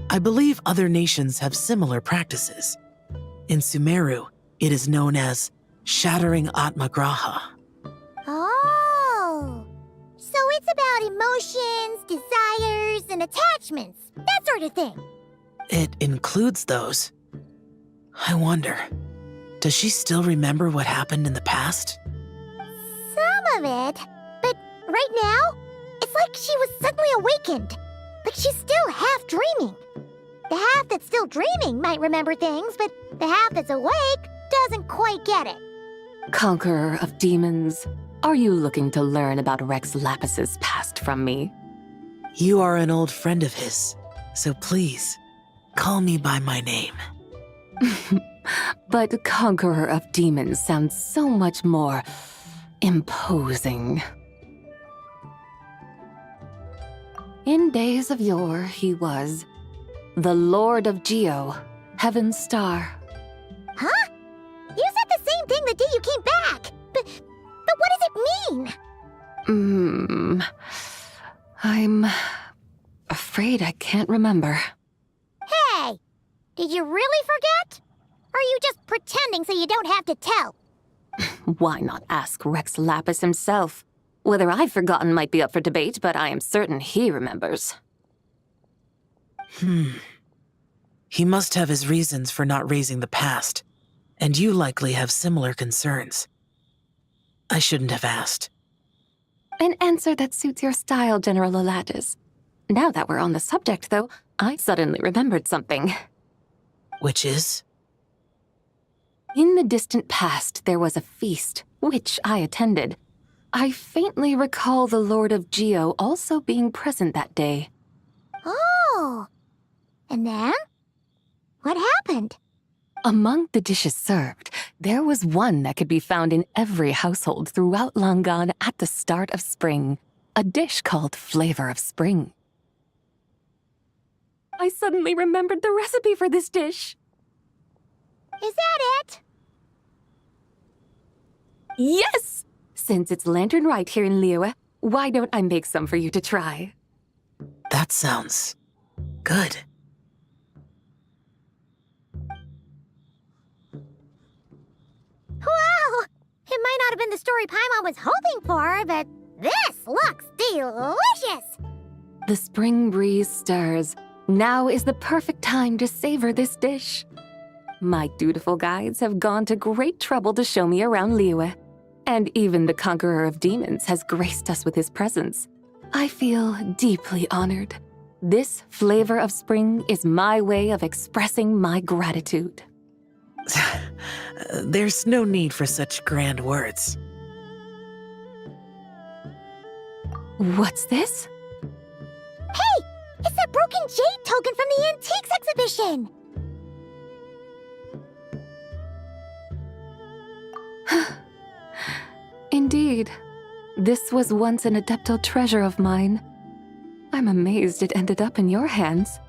I believe other nations have similar practices. In Sumeru, it is known as shattering Atmagraha. Oh, so it's about emotions, desires, and attachments, that sort of thing. It includes those. I wonder, does she still remember what happened in the past? Some of it. But right now, it's like she was suddenly awakened. Like she's still half dreaming. The half that's still dreaming might remember things, but the half that's awake doesn't quite get it. Conqueror of demons, are you looking to learn about Rex Lapis's past from me? You are an old friend of his, so please, call me by my name. But Conqueror of Demons sounds so much more imposing. In days of yore, he was the Lord of Geo, Heaven's Star. Huh? You said the same thing the day you came back! But what does it mean? I'm afraid I can't remember. Hey! Did you really forget? Or are you just pretending so you don't have to tell? Why not ask Rex Lapis himself? Whether I've forgotten might be up for debate, but I am certain he remembers. He must have his reasons for not raising the past, and you likely have similar concerns. I shouldn't have asked. An answer that suits your style, General Elatis. Now that we're on the subject, though, I suddenly remembered something. Which is? In the distant past, there was a feast, which I attended. I faintly recall the Lord of Geo also being present that day. Oh! And then? What happened? Among the dishes served, there was one that could be found in every household throughout Langan at the start of spring. A dish called Flavor of Spring. I suddenly remembered the recipe for this dish. Is that it? Yes! Since it's Lantern right here in Liyue, why don't I make some for you to try? That sounds good. Wow! It might not have been the story Paimon was hoping for, but this looks delicious! The spring breeze stirs. Now is the perfect time to savor this dish. My dutiful guides have gone to great trouble to show me around Liyue, and even the Conqueror of Demons has graced us with his presence. I feel deeply honored. This Flavor of Spring is my way of expressing my gratitude. There's no need for such grand words. What's this? Hey! It's that broken jade token from the Antiques exhibition! Indeed. This was once an Adeptal treasure of mine. I'm amazed it ended up in your hands.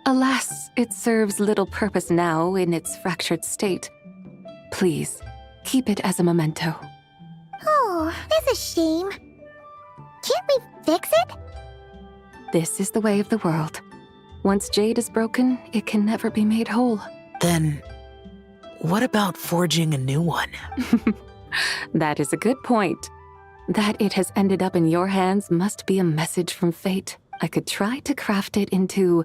Alas, it serves little purpose now in its fractured state. Please, keep it as a memento. Oh, that's a shame. Can't we fix it? This is the way of the world. Once jade is broken, it can never be made whole. Then, what about forging a new one? That is a good point. That it has ended up in your hands must be a message from fate. I could try to craft it into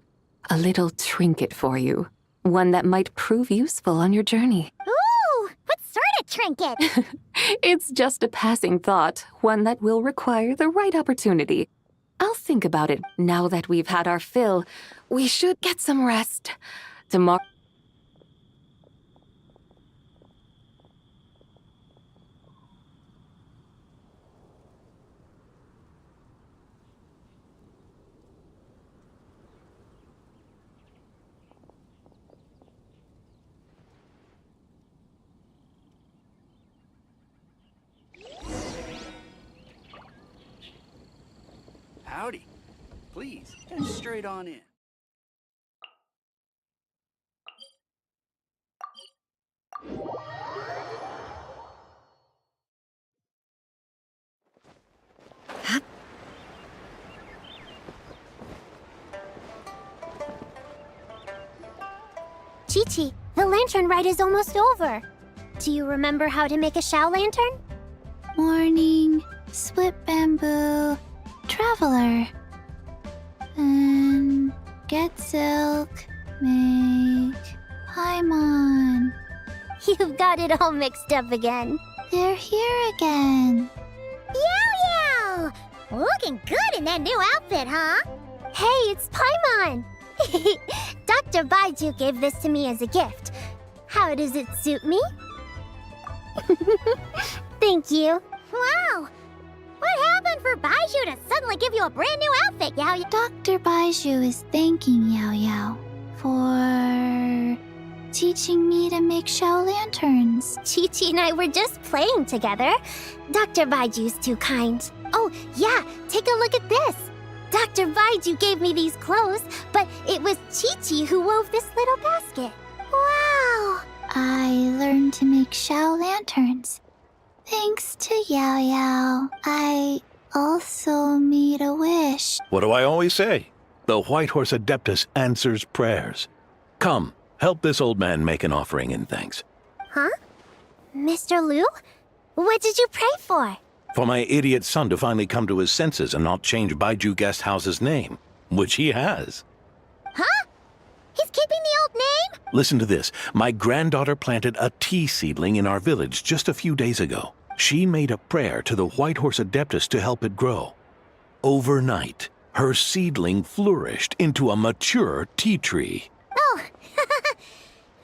a little trinket for you. One that might prove useful on your journey. Ooh! What sort of trinket? It's just a passing thought, one that will require the right opportunity. I'll think about it. Now that we've had our fill, we should get some rest. Tomorrow... Howdy. Please, head straight on in. Chi-Chi, the lantern ride is almost over. Do you remember how to make a Shao lantern? Morning, split bamboo, traveler. And get silk, make Paimon. You've got it all mixed up again. They're here again. Yow! Looking good in that new outfit, huh? Hey, it's Paimon! Dr. Baiju gave this to me as a gift. How does it suit me? Thank you. Wow! What happened for Baiju to suddenly give you a brand new outfit, Yao Yao? Dr. Baiju is thanking Yao Yao for teaching me to make shell lanterns. Chi-Chi and I were just playing together. Dr. Baiju's too kind. Oh, yeah, take a look at this. Dr. Baiju gave me these clothes, but it was Chi-Chi who wove this little basket. Wow! I learned to make shell lanterns. Thanks to Yao Yao, I also made a wish. What do I always say? The White Horse Adeptus answers prayers. Come, help this old man make an offering in thanks. Huh? Mr. Liu? What did you pray for? For my idiot son to finally come to his senses and not change Baiju Guest House's name, which he has. Huh? He's keeping the old name? Listen to this. My granddaughter planted a tea seedling in our village just a few days ago. She made a prayer to the White Horse Adeptus to help it grow. Overnight, her seedling flourished into a mature tea tree. Oh,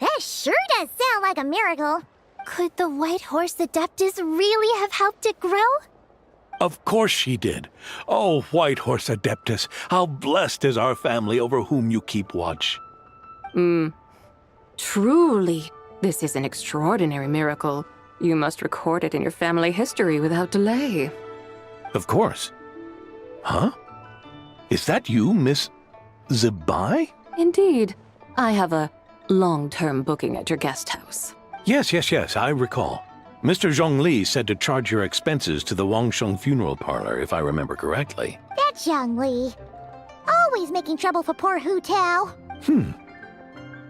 that sure does sound like a miracle. Could the White Horse Adeptus really have helped it grow? Of course she did. Oh, White Horse Adeptus, how blessed is our family over whom you keep watch. Truly, this is an extraordinary miracle. You must record it in your family history without delay. Of course. Huh? Is that you, Miss Zibai? Indeed. I have a long-term booking at your guest house. Yes, I recall. Mr. Zhongli said to charge your expenses to the Wangsheng Funeral Parlor, if I remember correctly. That's Zhang Li. Always making trouble for poor Hu Tao.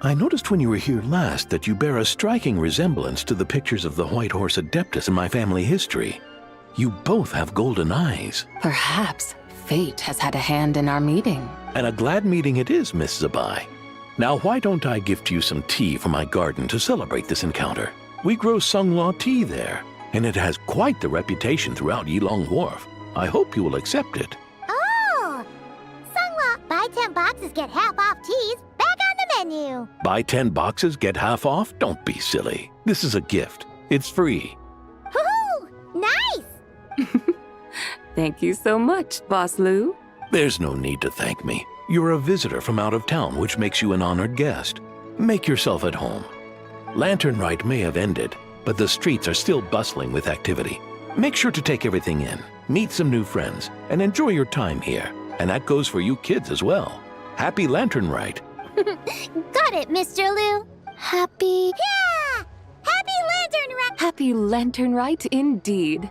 I noticed when you were here last that you bear a striking resemblance to the pictures of the White Horse Adeptus in my family history. You both have golden eyes. Perhaps fate has had a hand in our meeting. And a glad meeting it is, Miss Zibai. Now, why don't I gift you some tea from my garden to celebrate this encounter? We grow Sunglaw tea there, and it has quite the reputation throughout Yilong Wharf. I hope you will accept it. Oh! Sunglaw, buy 10 boxes, get half off teas. Back on the menu. Buy 10 boxes, get half off? Don't be silly. This is a gift. It's free. Woohoo! Nice! Thank you so much, Boss Liu. There's no need to thank me. You're a visitor from out of town, which makes you an honored guest. Make yourself at home. Lantern Rite may have ended, but the streets are still bustling with activity. Make sure to take everything in, meet some new friends, and enjoy your time here. And that goes for you kids as well. Happy Lantern Rite. Got it, Mr. Liu. Happy... Yeah! Happy Lantern Rite! Happy Lantern Rite indeed.